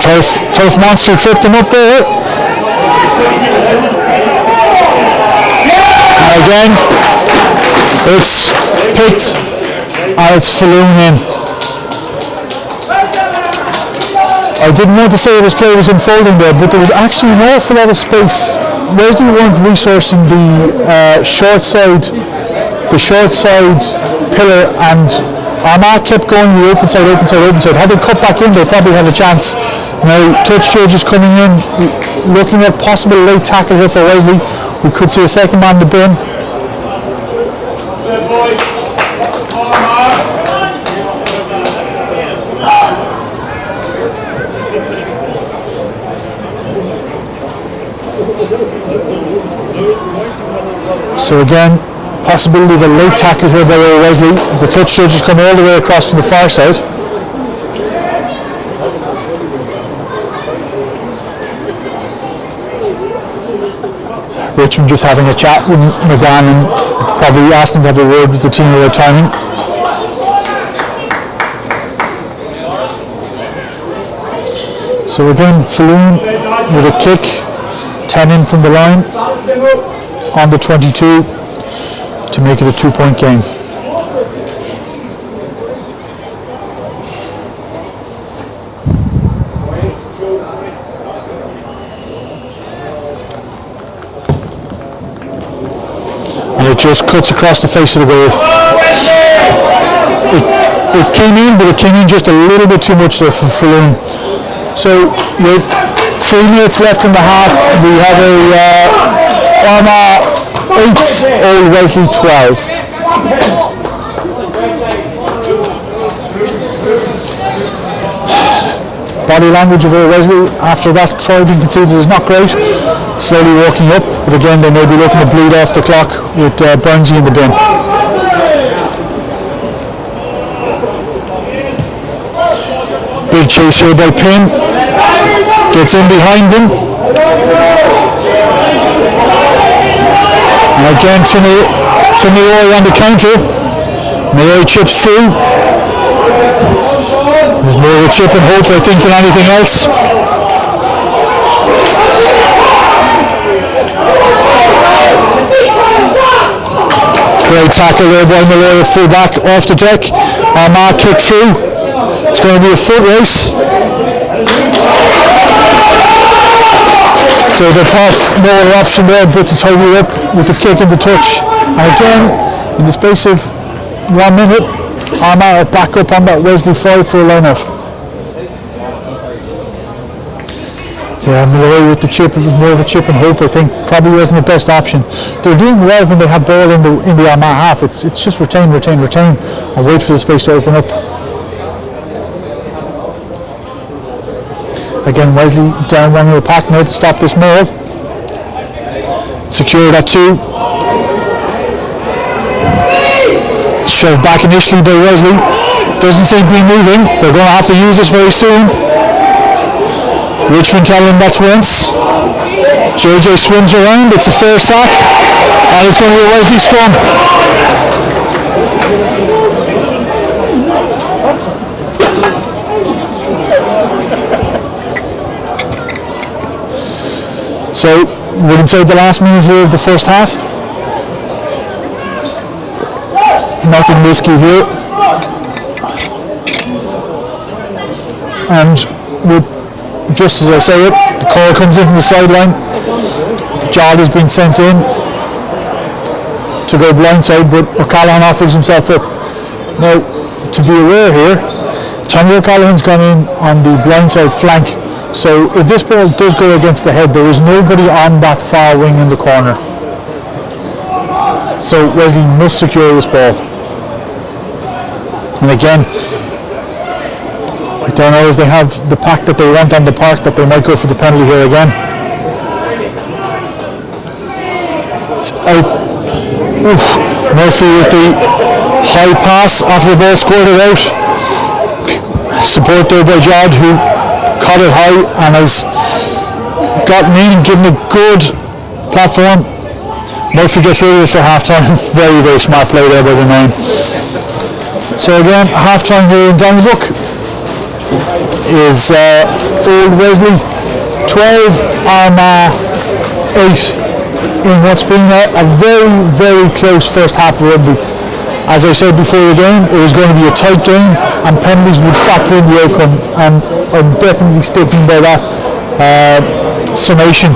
A: Tough monster tripped him up there. And again, it's picked and it's Falloon in. I didn't want to say this play was unfolding there, but there was actually an awful lot of space. Wesley weren't resourcing the short side pillar, and Armagh kept going the open side. Had they cut back in, they probably had a chance. Now, touch judges coming in, looking at possible late tackle here for Wesley. We could see a second man in the bin. So again, possibility of a late tackle here by Wesley. The touch judges come all the way across to the far side. Richmond just having a chat with McGann and probably asked him to have a word with the team about timing. So again, Falloon with a kick, 10 in from the line on the 22 to make it a 2-point game. And it just cuts across the face of the goal. It came in, but it came in just a little bit too much there for Falloon. So with 3 minutes left in the half, we have a Armagh 8, Old Wesley 12. Body language of Old Wesley after that try being conceded is not great. Slowly walking up, but again they may be looking to bleed off the clock with Burnsy in the bin. Big chase here by Pym. Gets in behind him. And again Mayoy on the counter. Mayoy chips through. There's more of a chip and hope, I think, than anything else. Great tackle there by Mayoy at full back off the deck. Armagh kick through. It's going to be a foot race. David Hoff, no other option there but to tie it up with the kick and the touch. And again, in the space of 1 minute, Armagh are back up on that Wesley 5 for a line-out. Yeah, Malloy with the chip, it was more of a chip and hope, I think. Probably wasn't the best option. They're doing well when they have ball in the Armagh half. It's just retain, and wait for the space to open up. Again, Wesley down one of the pack now to stop this maul. Secured at 2. Shoved back initially by Wesley. Doesn't seem to be moving. They're going to have to use this very soon. Richmond telling them that's once. JJ swims around. It's a fair sack. And it's going to be a Wesley scrum. So, we're inside the last minute here of the first half. Nothing risky here. And with, just as I say it, the call comes in from the sideline. Jod has been sent in to go blindside, but O'Callaghan offers himself up. Now, to be aware here, Tommy O'Callaghan's gone in on the blindside flank. So if this ball does go against the head, there is nobody on that far wing in the corner. So Wesley must secure this ball. And again, I don't know if they have the pack that they want on the park, that they might go for the penalty here again. It's out. Oof. Murphy with the high pass after the ball squirted out. Support there by Jod, who caught it high and has gotten in and given a good platform. Murphy gets rid of it for half time. Very, very smart play there by the 9. So again, half time here in Donnybrook. is Old Wesley 12, Armagh 8 in what's been a very, very close first half of rugby. As I said before the game, it was going to be a tight game and penalties would factor in the outcome, and I'm definitely sticking by that summation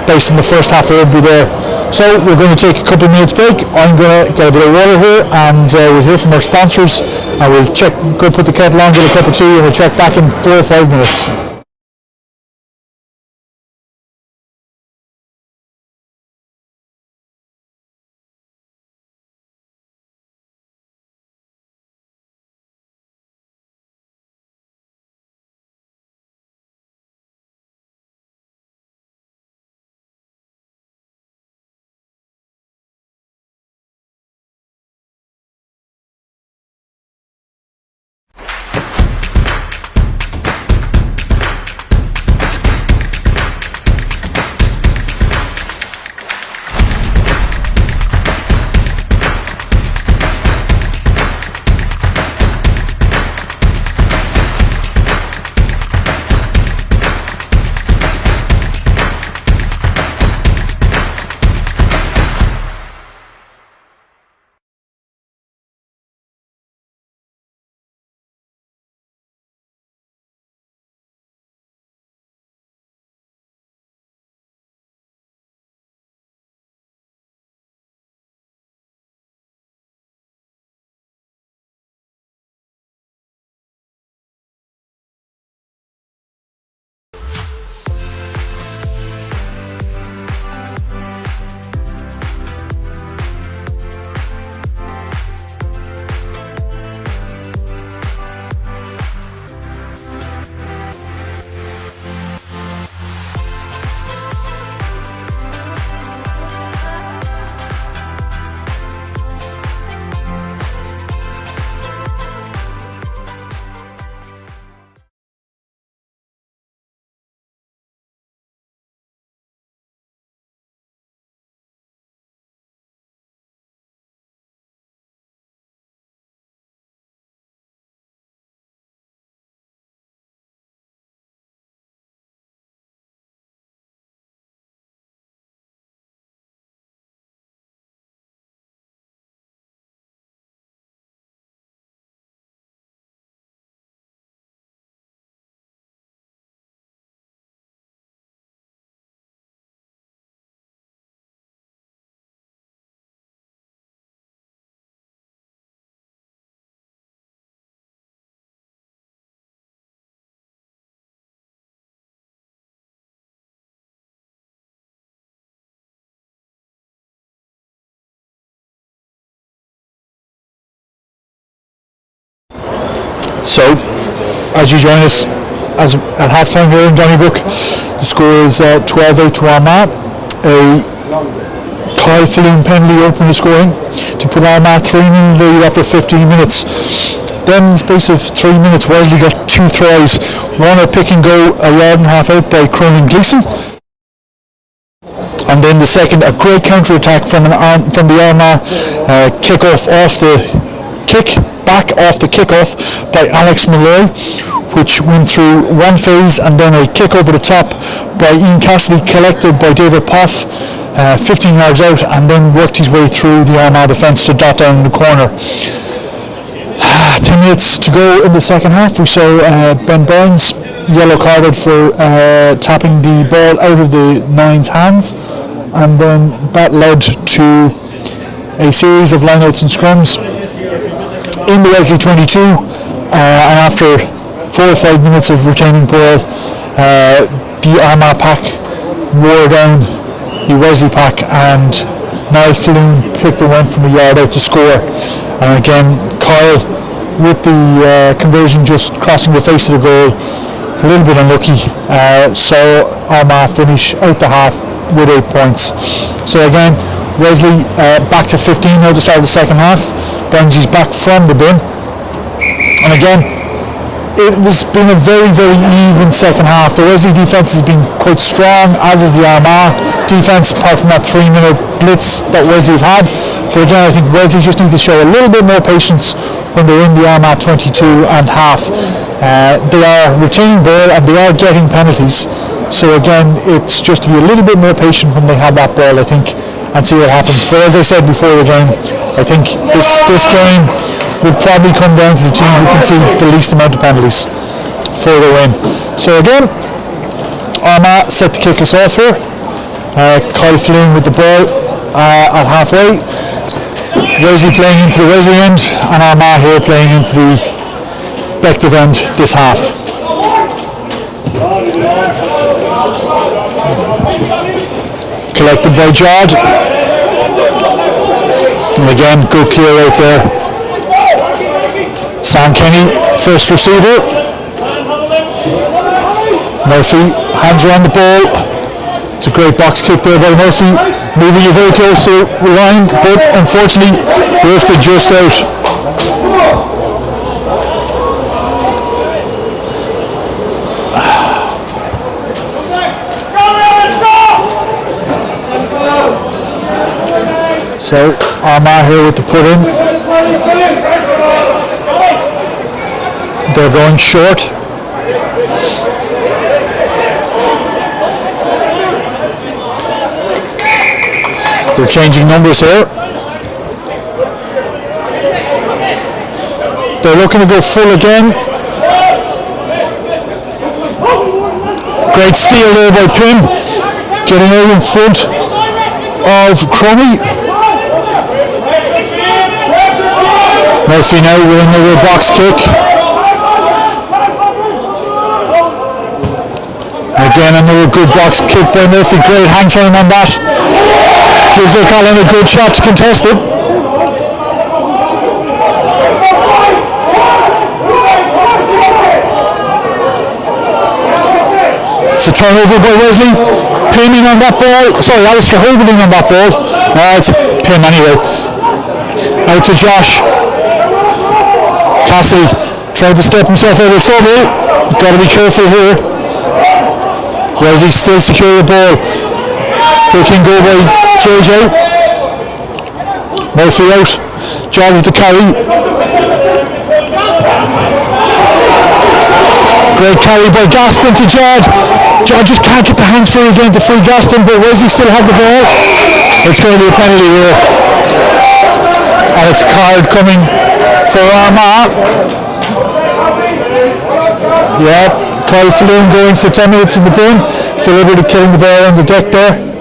A: based on the first half of rugby there. So we're going to take a couple of minutes break. I'm going to get a bit of water here, and we'll hear from our sponsors, and we'll go put the kettle on, get a cup of tea, and we'll check back in 4 or 5 minutes. So, as you join us at halftime here in Donnybrook, the score is 12-8 to Armagh. A Kyle Falloon penalty opened the scoring to put Armagh 3-0 lead after 15 minutes. Then in the space of 3 minutes, Wesley got 2 tries. One a pick and go, a yard and a half out by Cronin Gleeson. And then the second, a great counter-attack from the Armagh kickoff back off the kickoff by Alex Malloy, which went through one phase, and then a kick over the top by Ian Cassidy, collected by David Poff 15 yards out, and then worked his way through the Armagh defence to dot down the corner. 10 minutes to go in the second half. We saw Ben Burns yellow carded for tapping the ball out of the Nine's hands, and then that led to a series of lineouts and scrums in the Wesley 22, and after 4 or 5 minutes of retaining ball, the Armagh pack wore down the Wesley pack, and Niall Falloon picked the one from a yard out to score. And again, Kyle with the conversion just crossing the face of the goal, a little bit unlucky, saw Armagh finish out the half with 8 points. So again, Wesley back to 15 now to start the second half. Burnsy's back from the bin, and again it was been a very, very even second half. The Wesley defence has been quite strong, as is the Armagh defence, apart from that 3-minute blitz that Wesley have had. But again, I think Wesley just need to show a little bit more patience when they're in the Armagh 22 and half. They are retaining ball and they are getting penalties. So again, it's just to be a little bit more patient when they have that ball, I think, and see what happens. But as I said before the game, I think this game will probably come down to the team who concedes the least amount of penalties for the win. So again, Armagh set to kick us off here. Kyle Flynn with the ball at halfway. Wesley playing into the Wesley end, and Armagh here playing into the Bective end this half. Collected by Jod. And again, good clear out there. Sam Kenny, first receiver. Murphy, hands around the ball. It's a great box kick there by Murphy. Moving it very close to the line, but unfortunately, drifted just out. So Armagh here with the put in. They're going short. They're changing numbers here. They're looking to go full again. Great steal there by Pym. Getting out in front of Crummy. Murphy now with another box kick. Again, another good box kick by Murphy. Great hang time on that. Gives O'Callaghan a good shot to contest it. It's a turnover by Wesley. Pyming on that ball. Sorry, Alistair Holding on that ball. It's Pym anyway. Out to Josh. Cassidy trying to step himself out of trouble. Got to be careful here. Wesley still secure the ball. They can go by JJ. Murphy out. John with the carry. Great carry by Gaston to Jod. Jod just can't get the hands free again to free Gaston, but Wesley still have the ball. It's going to be a penalty here. And it's a card coming for Armagh. Yeah, Kyle Flynn going for 10 minutes in the bin. Deliberately killing the ball on the deck there.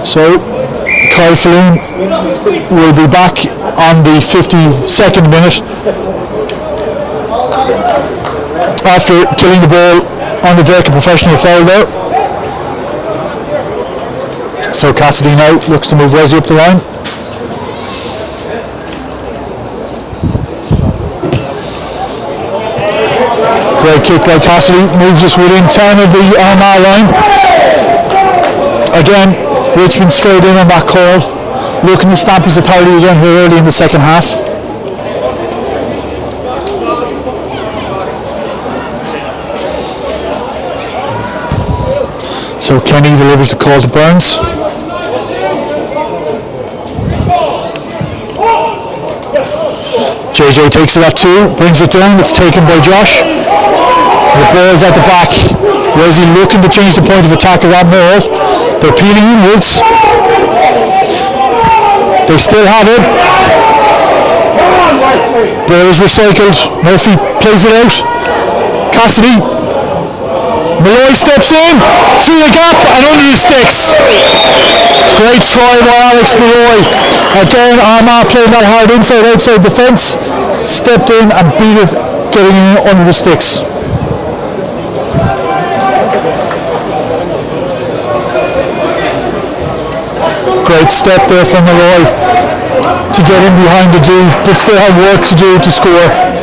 A: So Kyle Flynn will be back on the 52nd minute after killing the ball on the deck. A professional foul there. So Cassidy now looks to move Wesley up the line. Great kick by Cassidy, moves us within 10 of the Armagh line. Again, Richmond straight in on that call, looking to stamp his authority again here early in the second half. So Kenny delivers the call to Burns. JJ takes it at 2, brings it down, it's taken by Josh. The ball's at the back. Wesley looking to change the point of attack of that maul. They're peeling inwards. They still have it. Ball is recycled. Murphy plays it out. Cassidy. Malloy steps in, through the gap and under the sticks. Great try by Alex Malloy. Again, Armagh playing that hard inside-outside defence. Stepped in and beat it, getting in under the sticks. Great step there from Malloy to get in behind the D, but still have work to do to score.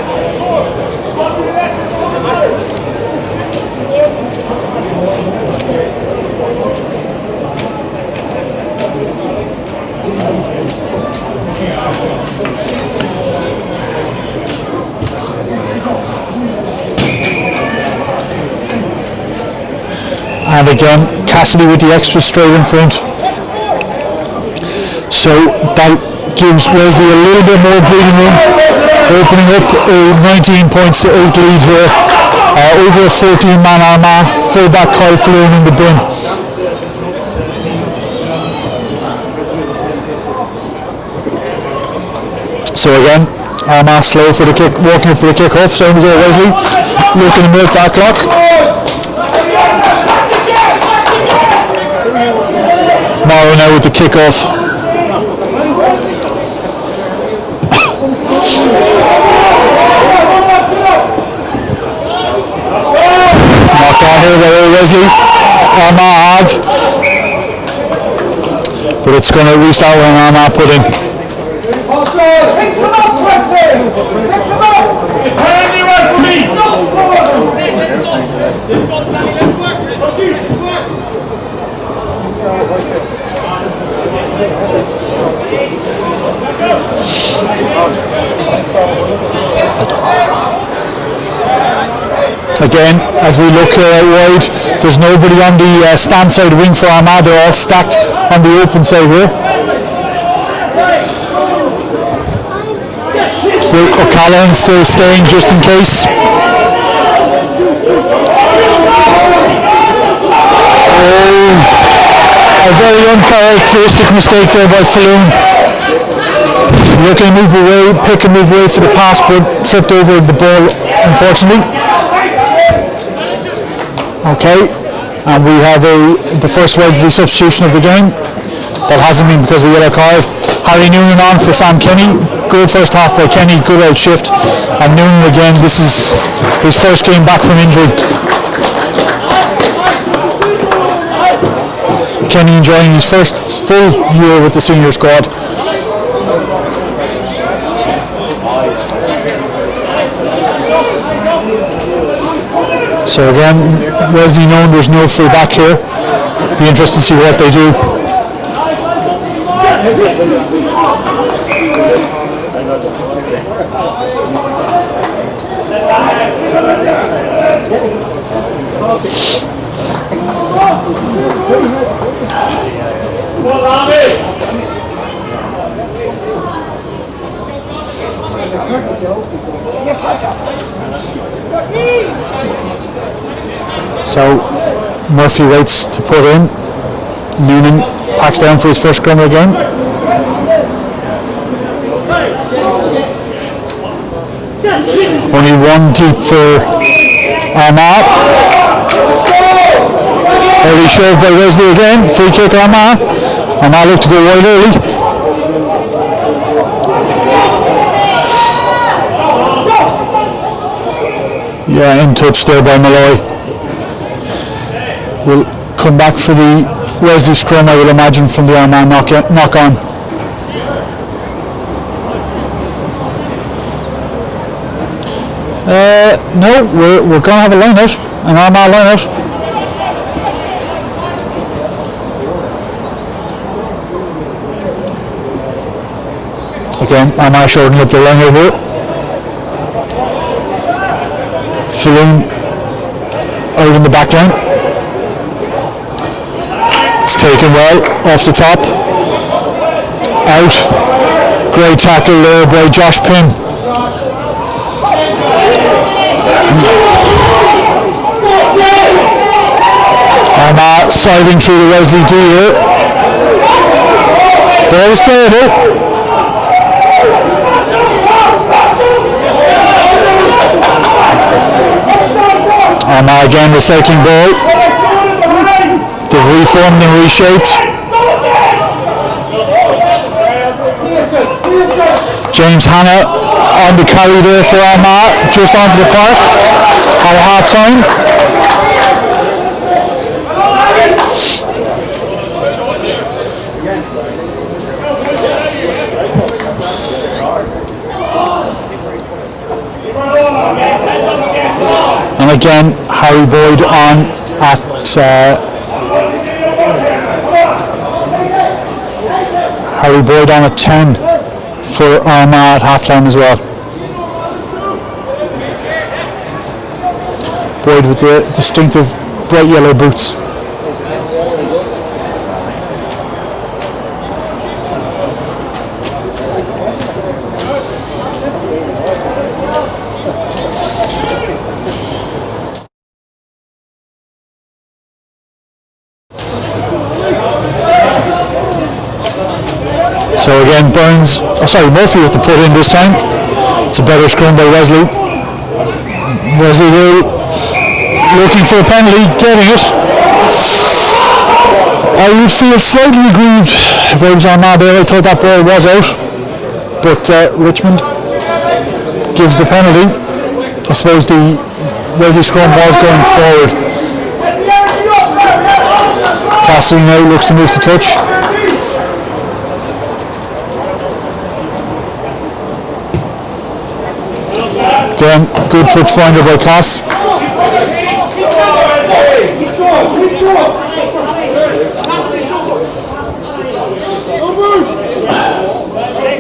A: And again, Cassidy with the extra straight in front. So that gives Wesley a little bit more breathing room, opening up a 19 points to 8 lead here. Over a 14-man Armagh, fullback Kyle Floon in the bin. So again, Armagh slow for the kick, walking up for the kick-off, same as Wesley, looking to milk that clock. Morrow now with the kick-off. Knocked on here by Wesley. Armagh have. But it's going to restart when Armagh put in. Again, as we look out wide, there's nobody on the stand side wing for Armagh. They're all stacked on the open side here. O'Callaghan still staying just in case. Oh, a very uncharacteristic mistake there by Floon. Looking to move away, pick and move away for the pass, but tripped over the ball, unfortunately. Okay, and we have the first Wesley substitution of the game. That hasn't been because of the yellow card. Harry Noonan on for Sam Kenny. Good first half by Kenny, good out shift. And Noonan again, this is his first game back from injury. Kenny enjoying his first full year with the senior squad. So again, Wesley known there's no full back here. Be interested to see what they do. So Murphy waits to put in. Noonan packs down for his first scrummer again. Only one deep for Armagh. Early shove by Wesley again. Free kick Armagh. Armagh look to go wide early. Yeah, in touch there by Malloy. We'll come back for the Wesley scrum, I will imagine, from the Armagh knock on. No, we're going to have a line out, an Armagh line out. Again, Armagh shortening up the line out here. Floon out in the back line. It's taken well off the top. Out. Great tackle there by Josh Pym. Armagh sliding through the Wesley D here. Ball is playable. Armagh again recycling ball. They've reformed and reshaped. James Hanna on the carry there for Armagh, just onto the park at half time. And again, Harry Boyd on at Harry Boyd on at 10 for Armagh at halftime as well. Boyd with the distinctive bright yellow boots. Murphy with the put in this time. It's a better scrum by Wesley. Wesley there looking for a penalty, getting it. I would feel slightly aggrieved if I was on that there. I thought that ball was out, but Richmond gives the penalty. I suppose the Wesley scrum was going forward. Cassidy now looks to move to touch. Again, good touch finder by Cass.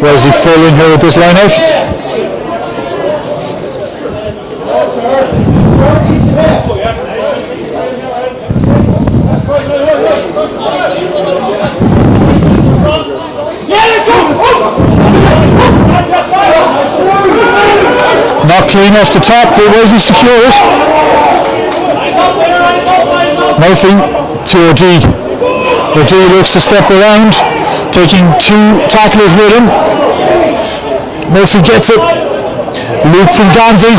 A: Wesley full in here with this line out. Not clean off the top, but Wesley secure it. Murphy to OG. OG looks to step around, taking two tacklers with him. Murphy gets it. Luke from Gonzi.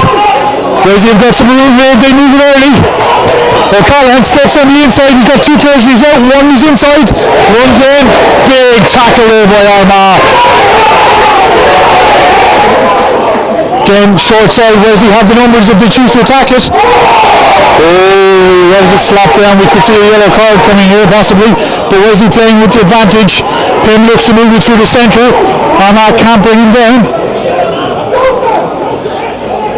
A: Wesley have got some room here, they move it early. O'Callaghan steps on the inside, he's got two players, he's out, one is inside, runs in. Big tackle there by Armagh. Again, short side, Wesley have the numbers if they choose to attack it. Oh, that was a slap down. We could see a yellow card coming here possibly, but Wesley playing with the advantage. Pim looks to move it through the centre. Armagh can't bring him down.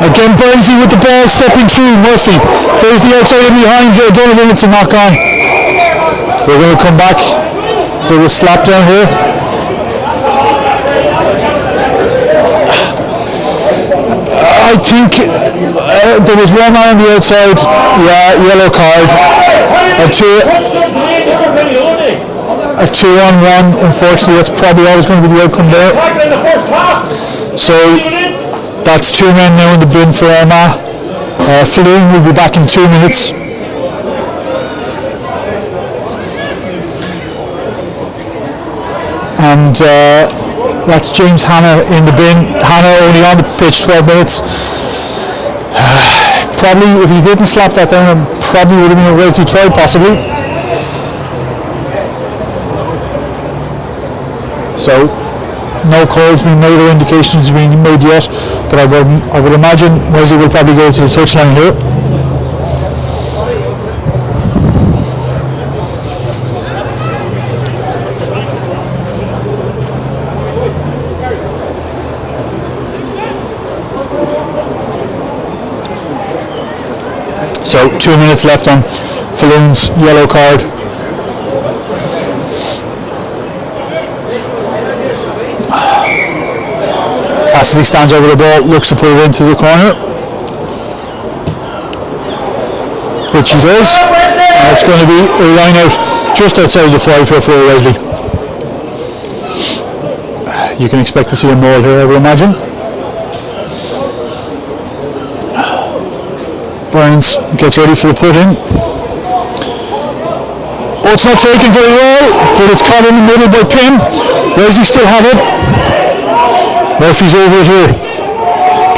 A: Again, Burnsy with the ball stepping through. Murphy plays the outside in behind. Donovan, it's a knock on. We're going to come back for the slap down here. I think there was one man on the outside, yellow card. A 2-on-1, unfortunately, that's probably always going to be the outcome there. So that's two men now in the bin for Armagh. Falloon will be back in 2 minutes. And that's James Hanna in the bin. Hanna only on the pitch 12 minutes. Probably, if he didn't slap that down, probably would have been a Wesley try, possibly. So, no calls being made or indications being made yet, but I would imagine Wesley will probably go to the touchline here. So 2 minutes left on Falloon's yellow card. Cassidy stands over the ball, looks to put it into the corner, which he does. And it's going to be a line out just outside the 5 for Wesley. You can expect to see a maul here, I would imagine. Burns gets ready for the put-in. Oh, it's not taken very well, but it's caught in the middle by Pim. Wesley still have it. Murphy's over it here.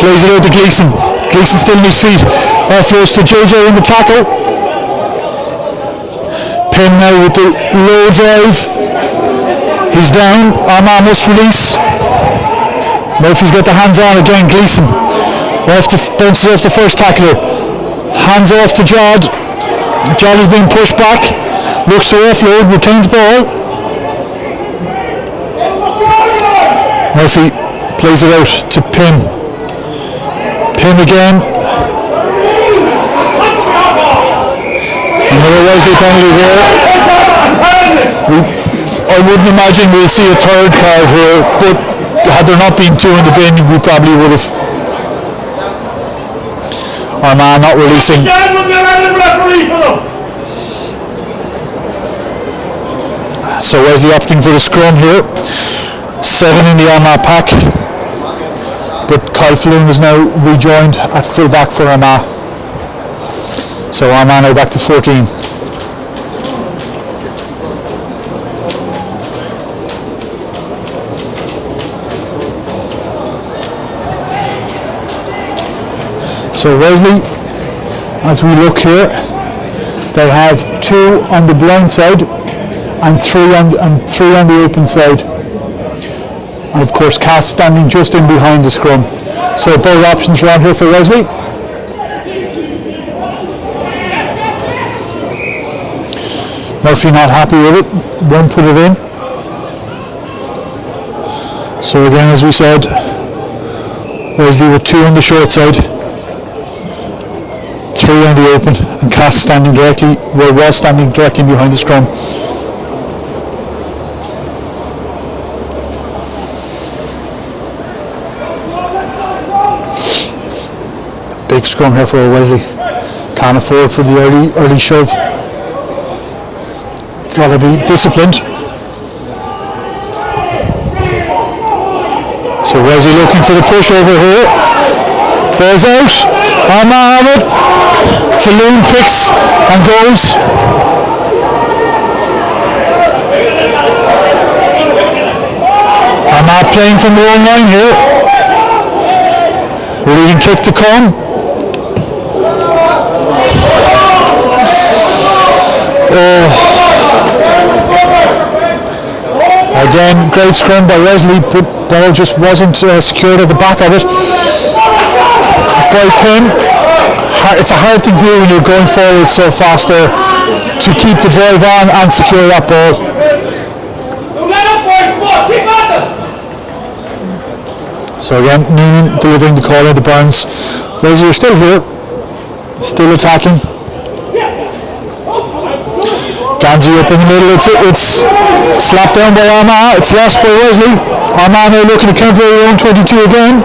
A: Plays it out to Gleeson. Gleeson still on his feet. Offloads to JJ in the tackle. Pim now with the low drive. He's down. Armagh must release. Murphy's got the hands on again. Gleeson bounces off the first tackler. Hands off to Jod. Jod is being pushed back. Looks to offload. Retains ball. Murphy plays it out to Pim. Pim again. Another Wesley penalty there. I wouldn't imagine we'll see a third card here, but had there not been two in the bin, we probably would have. Armagh not releasing. So Wesley opting for the scrum here. 7 in the Armagh pack. But Kyle Falloon is now rejoined at full back for Armagh. So Armagh now back to 14. So Wesley, as we look here, they have 2 on the blind side and 3 on the open side. And of course Cass standing just in behind the scrum. So both options around here for Wesley. Murphy not happy with it, won't put it in. So again, as we said, Wesley with 2 on the short side, 3 on the open, and Cass standing directly, was standing directly behind the scrum. Big scrum here for Wesley. Can't afford for the early shove. Gotta be disciplined. So Wesley looking for the push over here. Ball's out. Armagh have it. Falloon kicks and goes. Armagh playing from the own line here. Leading kick to come. Again, great scrum by Wesley, but ball just wasn't secured at the back of it. By pin, it's a hard thing to do when you're going forward so fast there to keep the drive on and secure that ball. So again, Noonan delivering the call into Burns. Wesley are still here, still attacking. Ganzi up in the middle, it's slapped down by Armagh, it's lost by Wesley. Armagh now looking to counter their own 22 again.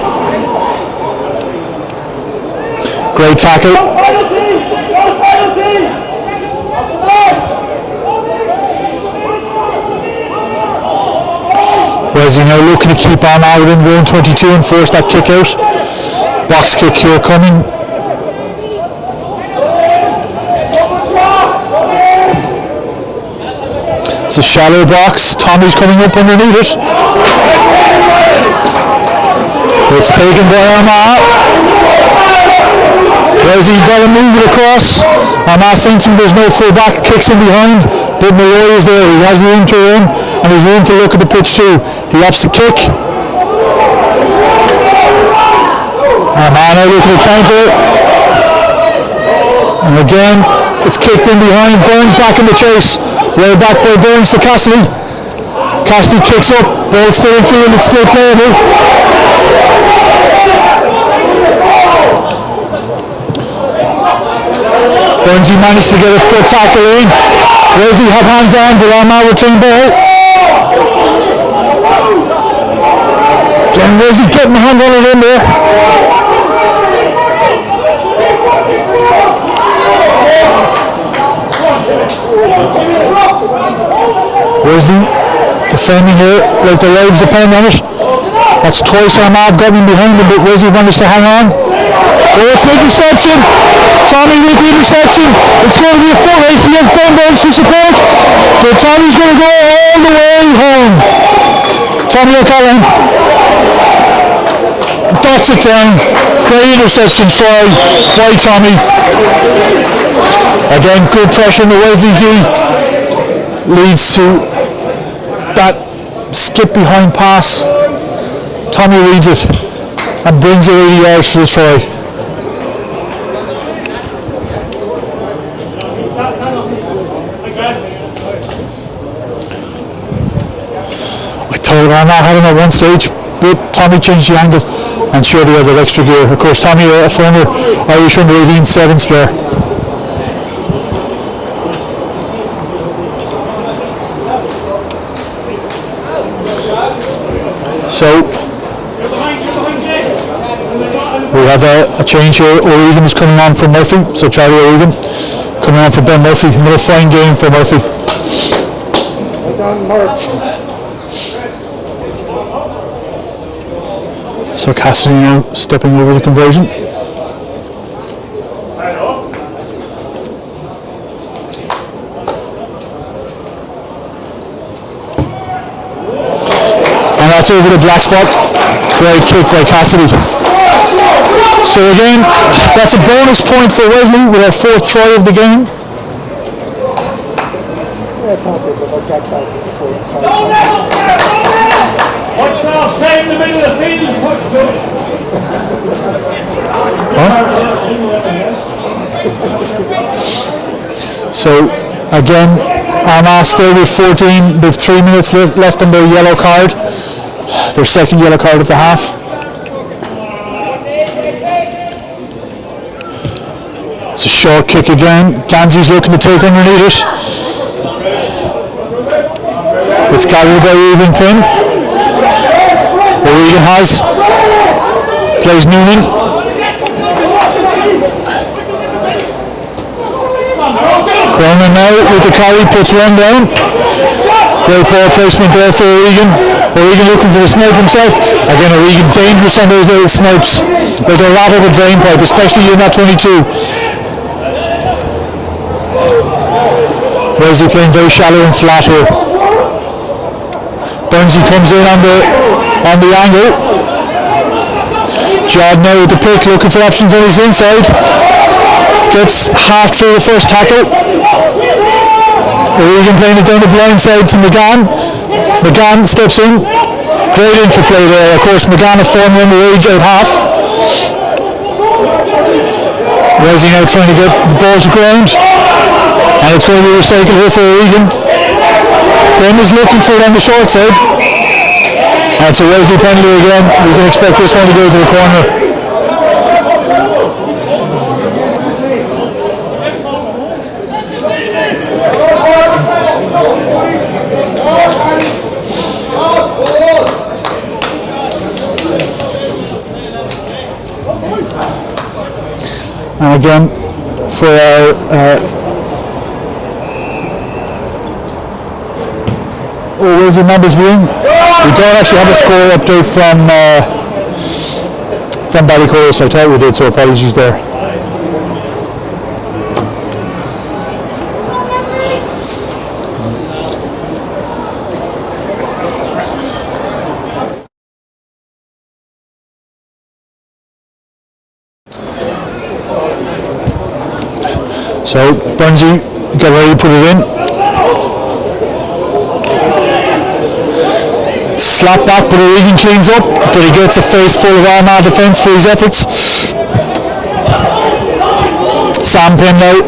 A: Great tackle. Wesley now looking to keep Armagh within their own 22 and force that kick out. Box kick here coming. It's a shallow box. Tommy's coming up underneath it. It's taken by Armagh. Wesley got to move it across. Armagh sensing there's no full back, kicks in behind, but Malloy is there. He has room to run and there's room to look at the pitch too. He ups the kick. Armagh now looking to counter. And again, it's kicked in behind. Burns back in the chase. Way back by Burns to Cassidy. Cassidy kicks up. Ball still in field. It's still playable. Burns managed to get a foot tackle in. Wesley have hands on, but Armagh retain ball. Again, Wesley getting the hands on it in there. Wesley defending here like the lives depend on it. That's twice Armagh have gotten in behind him, but Wesley managed to hang on. Oh, it's an interception. Tommy with the interception. It's going to be a full race. He has Ben Burns to support, but Tommy's going to go all the way home. Tommy O'Callaghan dots it down. Great interception try by Tommy. Again, good pressure on the Wesley D. Leads to that skip behind pass. Tommy reads it and brings it 80 yards for the try. I told Armagh had him at one stage, but Tommy changed the angle and showed he had that extra gear. Of course, Tommy, a former Irish under-18 sevens player. So we have a change here. O'Regan is coming on for Murphy. So Charlie O'Regan coming on for Ben Murphy. Another fine game for Murphy. So Cassidy now stepping over the conversion. And that's over the black spot. Great kick by Cassidy. So again, that's a bonus point for Wesley with our 4th try of the game.
B: Watch now, stay in the middle of the field, touch touch.
A: So again, Armagh still with 14. They've 3 minutes left on their yellow card. Their 2nd yellow card of the half. It's a short kick again. Ganzi's looking to take underneath it. It's carried by Ruben Pym. O'Regan has. Plays Noonan. Cronin now with the carry, puts one down. Great ball placement there for O'Regan. O'Regan looking for the snipe himself. Again, O'Regan dangerous on those little snipes. Like a rat of a drain pipe, especially in that 22. Wesley playing very shallow and flat here. Burnsy comes in on the angle. Judd now with the pick, looking for options on his inside. Gets half through the first tackle. O'Regan playing it down the blind side to McGann. McGann steps in. Great interplay there. Of course, McGann a former underage out half. Wesley now trying to get the ball to ground. And it's going to be recycled here for O'Regan. Pym is looking for it on the short side. And it's a Wesley penalty again. We can expect this one to go to the corner. And again, for our where's your members viewing? We don't actually have a score update from Ballycole, so I thought we did, so apologies there. So Burnsy, get ready to put it in. Slap back, but O'Regan cleans up, but he gets a face full of Armagh defence for his efforts. Sam Pym now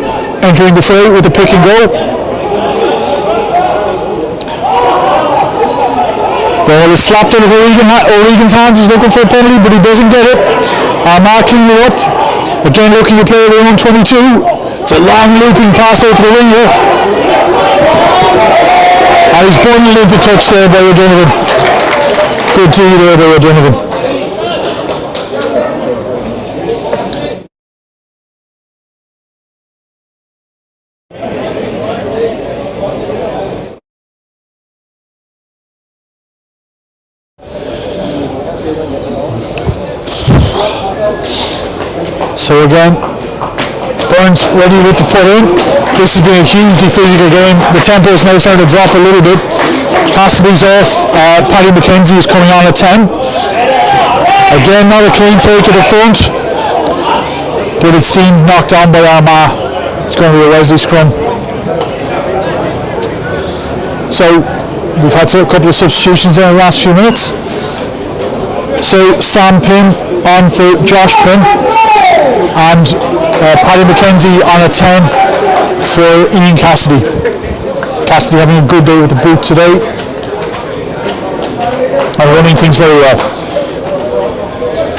A: entering the fray with the pick and go. Ball is slapped out of O'Regan's hands. He's looking for a penalty, but he doesn't get it. Armagh clean it up. Again looking to play at their own 22. It's a long looping pass out to the wing here. And he's bundled into touch there by O'Donovan. Good do there by O'Donovan. So again, Burns ready with the put in. This has been a hugely physical game. The tempo is now starting to drop a little bit. Cassidy's off. Paddy McKenzie is coming on at 10. Again, not a clean take at the front, but it's been knocked on by Armagh. It's going to be a Wesley scrum. So we've had a couple of substitutions in the last few minutes. So Sam Pym on for Josh Pym, and Paddy McKenzie on a 10 for Ian Cassidy. Cassidy having a good day with the boot today and running things very well.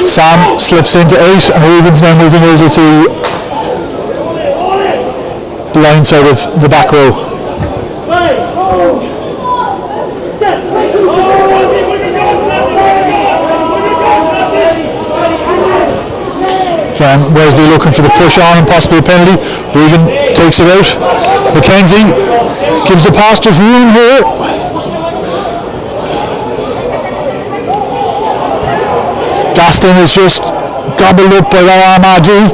A: Sam slips into 8 and Rubens now moving over to the line side of the back row. Again, Wesley looking for the push on and possibly a penalty. Regan takes it out. McKenzie gives the pass, there's room here. Gaston is just gobbled up by that Armagh.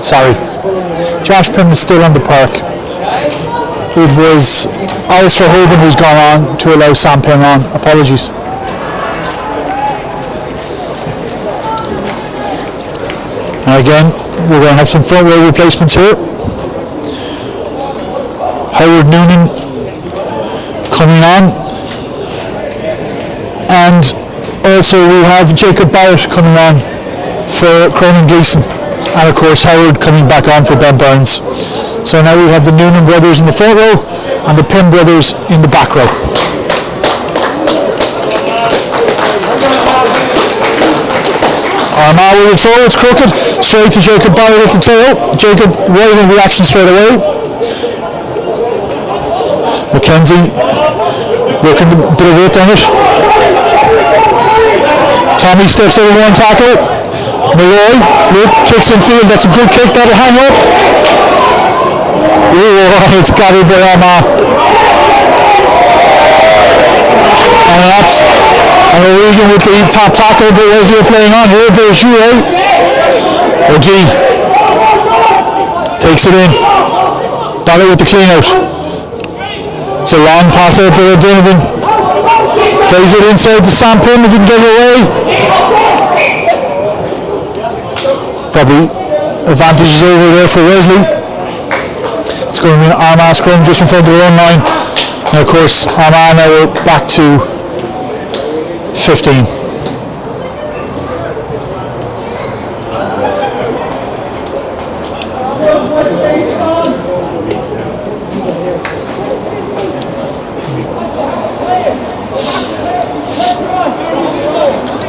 A: Sorry. Josh Pym is still on the park. It was Alistair Hoban who's gone on to allow Sam Pym on. Apologies. Now again, we're going to have some front row replacements here. Howard Noonan coming on. And also we have Jacob Barrett coming on for Cronin Gleeson. And of course Howard coming back on for Ben Burns. So now we have the Noonan brothers in the front row and the Pym brothers in the back row. Armagh with a throw, it's crooked, straight to Jacob Barrett at the tail. Jacob right in reaction straight away. McKenzie working a bit of weight on it. Tommy steps over one tackle. Malloy, look, kicks in field, that's a good kick, that'll hang up. Oh, it's got it by Armagh. And O'Regan with the top tackle, but Wesley playing on here, Bergier. O'G takes it in. Dollar with the clean out. It's a long pass out by Donovan. Plays it inside to Sam Pym if he can get it away. Probably advantages over there for Wesley. It's going to be an Armagh scrum just in front of their own line. And of course, Armagh now we're back to 15.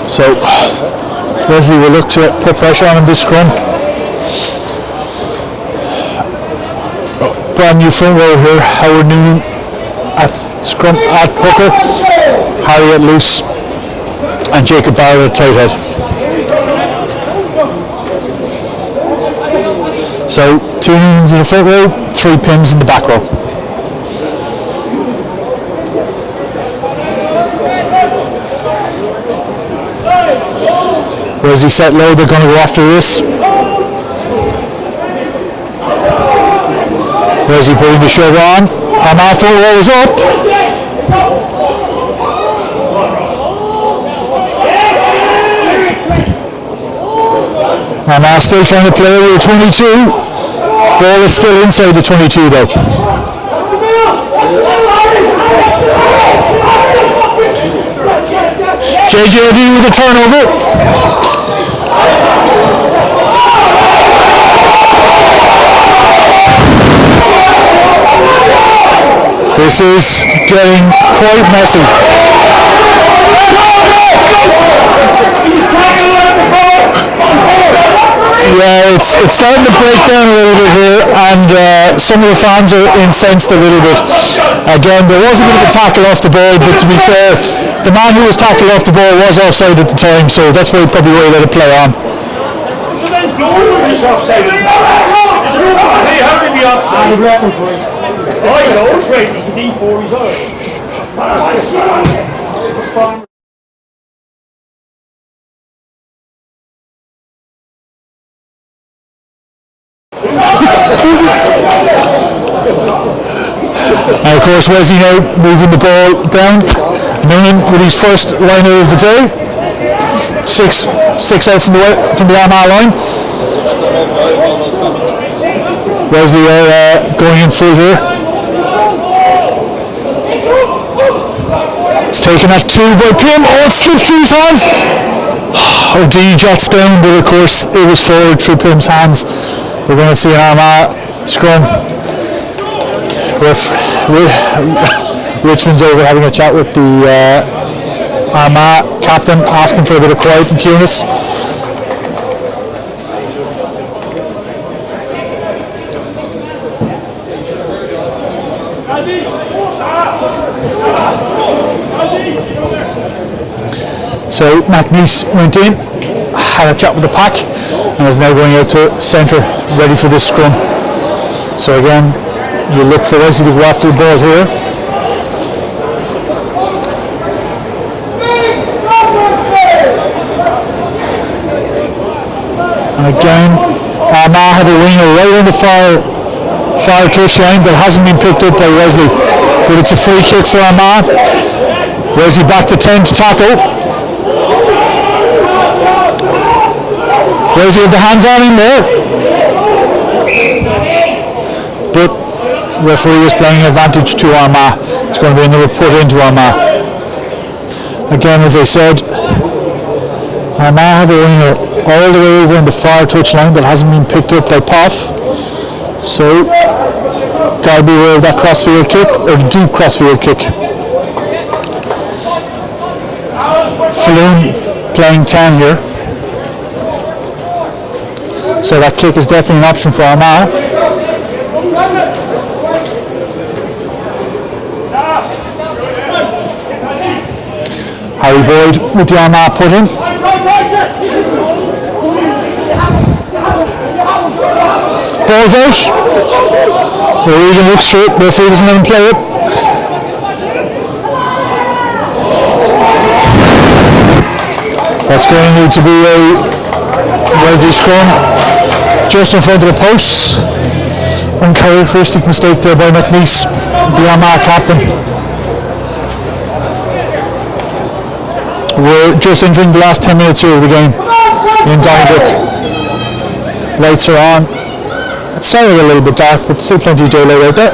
A: So Wesley will look to put pressure on in this scrum. Brand new front row here. Howard Noonan at scrum at hooker, Harry at loose, and Jacob Barrett at tight head. So 2 Noonans in the front row, 3 Pyms in the back row. Wesley set low, they're going to go after this. Wesley putting the shove on. Armagh front row is up. Armagh still trying to play with 22. Ball is still inside the 22 though. JJD with the turnover. This is getting quite messy. Yeah, it's starting to break down a little bit here, and some of the fans are incensed a little bit. Again, there was a bit of a tackle off the ball, but to be fair, the man who was tackled off the ball was offside at the time, so that's probably why he let it play on.
B: So then Donnybrook is offside. How did he be offside? Oh, he's always right. He's a D4. He's alright.
A: And of course, Wesley now moving the ball down. Noonan with his first liner of the day. Six out from the Armagh line. Wesley are going in full here. It's taken at 2 by Pym. Oh, it slipped through his hands. OD jots down, but of course it was forward through Pym's hands. We're going to see an Armagh scrum. Richmond's over having a chat with the Armagh captain, asking for a bit of quiet and cuteness. So McNeese went in, had a chat with the pack, and is now going out to centre, ready for this scrum. So again, you look for Wesley to go after the ball here. And again, Armagh have a winger right on the far far touchline that hasn't been picked up by Wesley. But it's a free kick for Armagh. Wesley back to 10 to tackle. Wesley have the hands on him there. But referee is playing advantage to Armagh. It's going to be another put into Armagh. Again, as I said, Armagh have a winger all the way over on the far touchline that hasn't been picked up by Poff. So, gotta be aware of that crossfield kick, or deep crossfield kick. Falloon playing 10 here. So that kick is definitely an option for Armagh. Harry Boyd with the Armagh put in. Ball's out. Regan looks through it, referee doesn't let him play it. That's going to need to be a Wesley scrum just in front of the posts. Uncharacteristic mistake there by McNeese, the Armagh captain. We're just entering the last 10 minutes here of the game in Donnybrook. Lights are on. It's starting a little bit dark, but still plenty of daylight out there.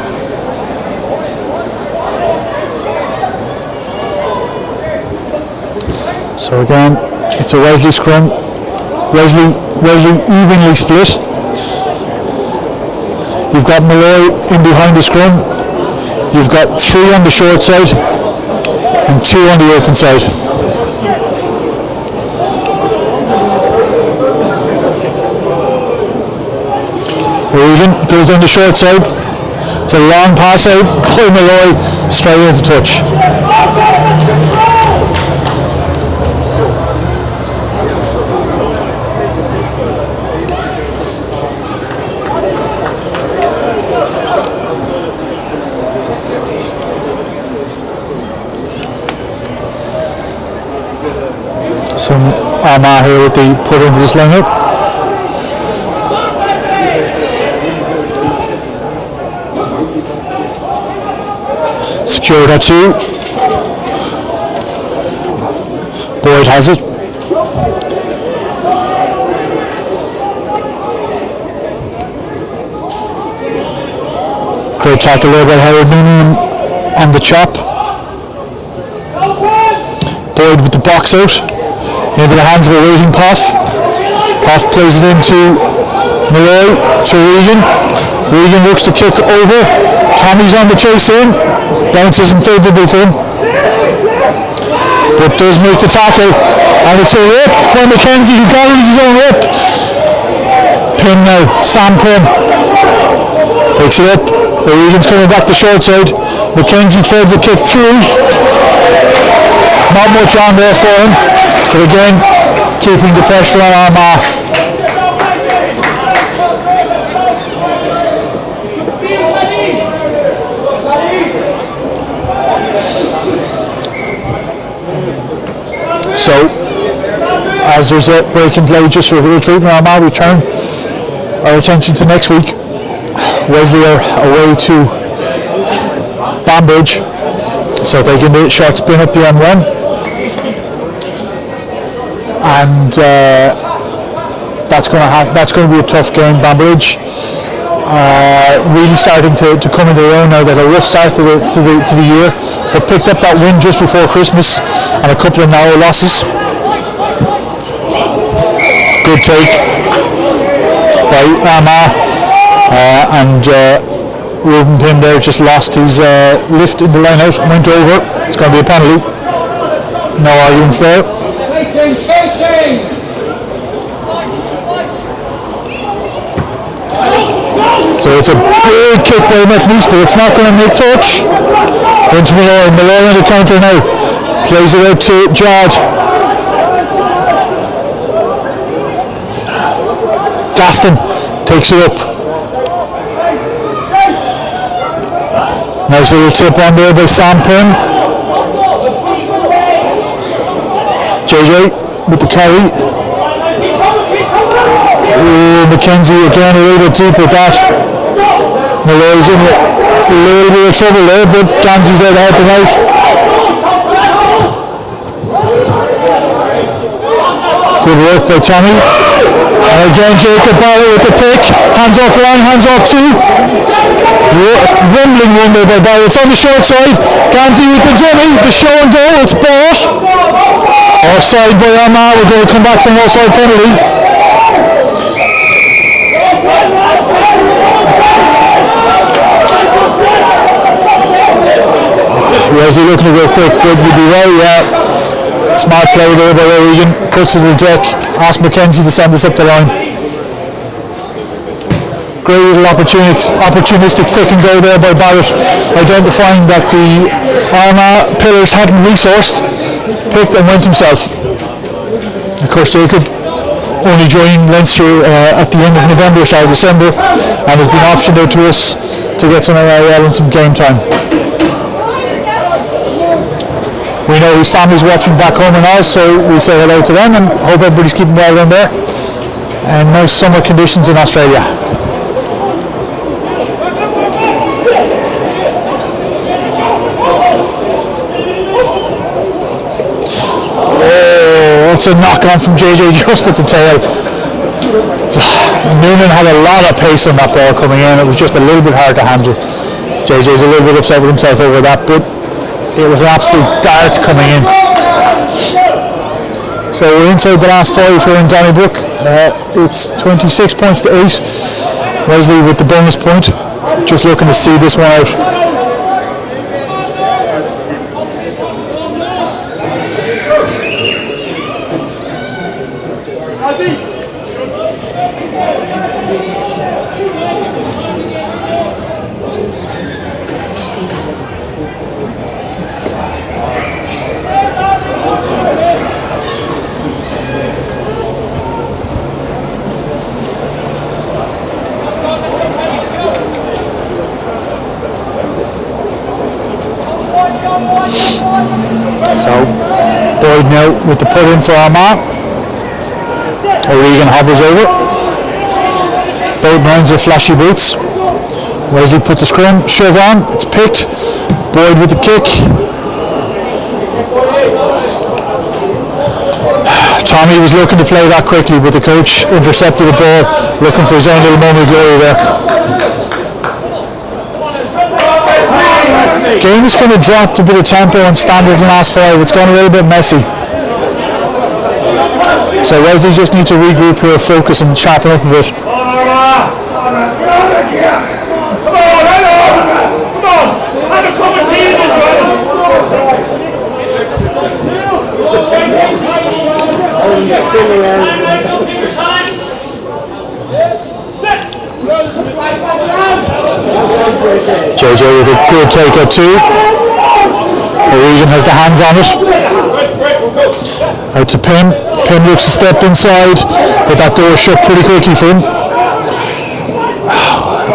A: So again, it's a Wesley scrum. Wesley evenly split. You've got Malloy in behind the scrum. You've got 3 on the short side and 2 on the open side. Regan goes on the short side. It's a long pass out by Malloy, straight into touch. Some Armagh here with the put into this line out. Secured at 2. Boyd has it. Great tackle there by Howard Mooney on the chop. Boyd with the box out into the hands of a waiting Poff. Poff plays it into Malloy to Regan. Regan looks to kick over. Tommy's on the chase in. Bounce isn't favourable for him. But does make the tackle. And it's a rip by McKenzie, who got his own rip. Pin now. Sam Pin. Takes it up. Regan's coming back the short side. McKenzie threads a kick through. Not much on there for him. But again, keeping the pressure on Armagh. So, as there's a break in play just for a bit of treatment, Armagh, we turn our attention to next week. Wesley are away to Banbridge, so they can do a short spin up the M1, and that's going to be a tough game. Banbridge really starting to come into their own now. They had a rough start to the year, but picked up that win just before Christmas and a couple of narrow losses. Good take by Armagh, and Ruben Pym there just lost his lift in the line out, went over. It's going to be a penalty. No arguments there. So it's a big kick by McNeese, but it's not going to make touch. Into Malloy. Malloy on the counter now. Plays it out to Jod. Gaston takes it up. Nice little tip on there by Sam Pym. JJ with the carry. Mackenzie again a little bit deep with that. Malloy's in a little bit of trouble there, but Gansy's there to help him out. Good work by Tommy. And again, Jacob Barrow with the pick. Hands off one, hands off two. Rumbling one there by Barrow. It's on the short side. Gansy with the dummy. The show and go. It's bought. Offside by Armagh. We're going to come back from offside penalty. Wesley looking to go quick, good would be well, yeah. Smart play there by O'Regan, puts it to the deck, asks McKenzie to send us up the line. Great little opportunistic pick and go there by Barrett, identifying that the Armagh pillars hadn't resourced, picked and went himself. Of course, Jacob only joined Leinster at the end of November, start of December, and has been optioned out to us to get some AIL and some game time. We know his family's watching back home and all, so we say hello to them and hope everybody's keeping well down there. And nice summer conditions in Australia. Oh, it's a knock on from JJ just at the tail. Noonan had a lot of pace on that ball coming in. It was just a little bit hard to handle. JJ's a little bit upset with himself over that, but it was an absolute dart coming in. So we're inside the last 5 here in Donnybrook. It's 26 points to 8. Wesley with the bonus point. Just looking to see this one out. So, Boyd now with the put in for Armagh. O'Regan hovers over. Boyd rounds with flashy boots. Wesley put the scrum, shove on, it's picked. Boyd with the kick. Tommy was looking to play that quickly, but the coach intercepted the ball, looking for his own little moment of glory there. Game is kind of dropped a bit of tempo and standard in the last 5. It's gone a little bit messy. So Wesley just needs to regroup here, focus and sharpen up a bit. JJ with a good take at 2. O'Regan has the hands on it. Out to Pim. Pim looks to step inside, but that door shut pretty quickly for him.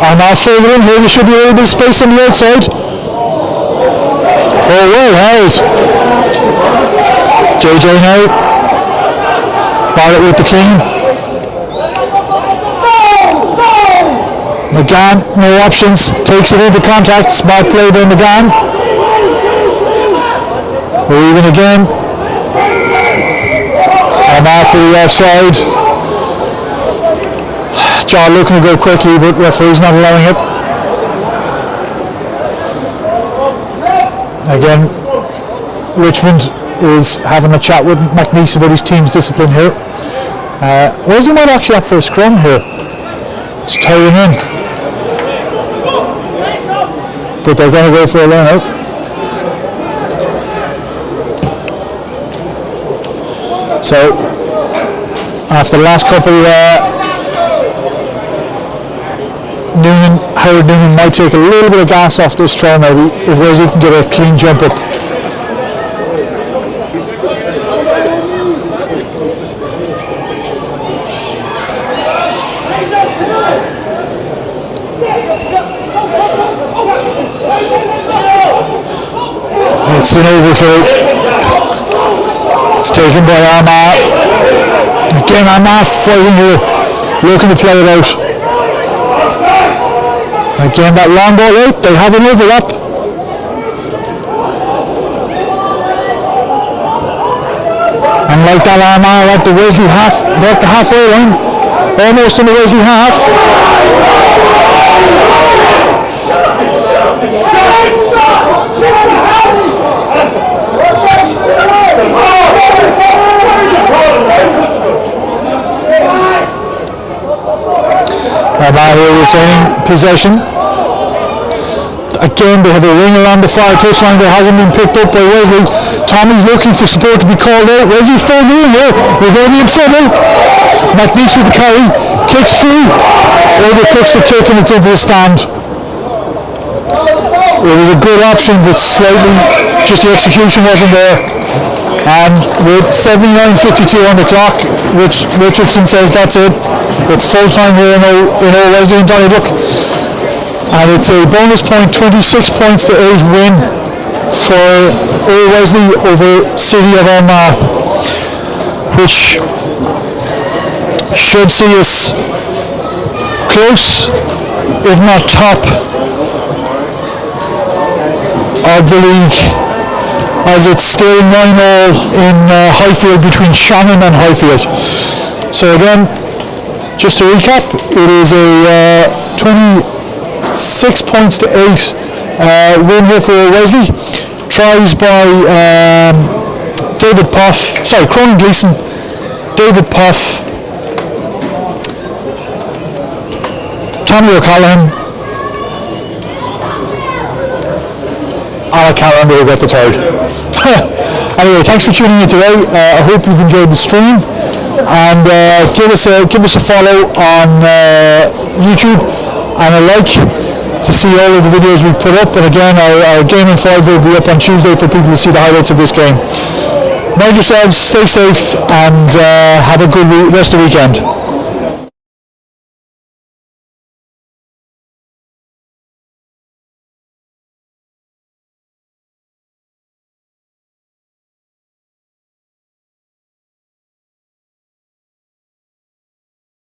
A: Armagh further in here, there should be a little bit of space on the outside. Oh, well held. JJ now. Barrett with the clean. McGann, no options, takes it into contact, smart play by McGann. O'Regan again. Armagh for the offside. John looking to go quickly, but referee's not allowing it. Again, Richmond is having a chat with McNeese about his team's discipline here. Wesley might actually opt for a scrum here. It's tiring in. But they're going to go for a line out. So, after the last couple, Howard Noonan might take a little bit of gas off this throw maybe, if Wesley can get a clean jump up. It's an overthrow. It's taken by Armagh. Again, Armagh fighting here, looking to play it out. Again, that long ball out, they have an overlap. And like that Armagh at the Wesley half, they're at the halfway line, almost in the Wesley half. Armagh here retaining possession. Again, they have a ring around the far touchline that hasn't been picked up by Wesley. Tommy's looking for support to be called out. Wesley full in here. We're going to be in trouble. McNeese with the carry. Kicks through. Overcooks the kick and it's into the stand. It was a good option, but slightly, just the execution wasn't there. And with 79:52 on the clock, Richardson says that's it. It's full time here in Old Wesley and Donnybrook. And it's a bonus point, 26 points to 8 win for Old Wesley over City of Armagh, which should see us close, if not top, of the league, as it's still 9-all in Highfield between Shannon and Highfield. So again, just to recap, it is a 26 points to 8 win here for Wesley. Tries by Cronin Gleeson, David Puff, Tommy O'Callaghan, I can't remember who got the third. Anyway, thanks for tuning in today. I hope you've enjoyed the stream, and give us a follow on YouTube and a like to see all of the videos we put up. And again, our Game in 5 will be up on Tuesday for people to see the highlights of this game. Mind yourselves, stay safe, and have a good rest of the weekend.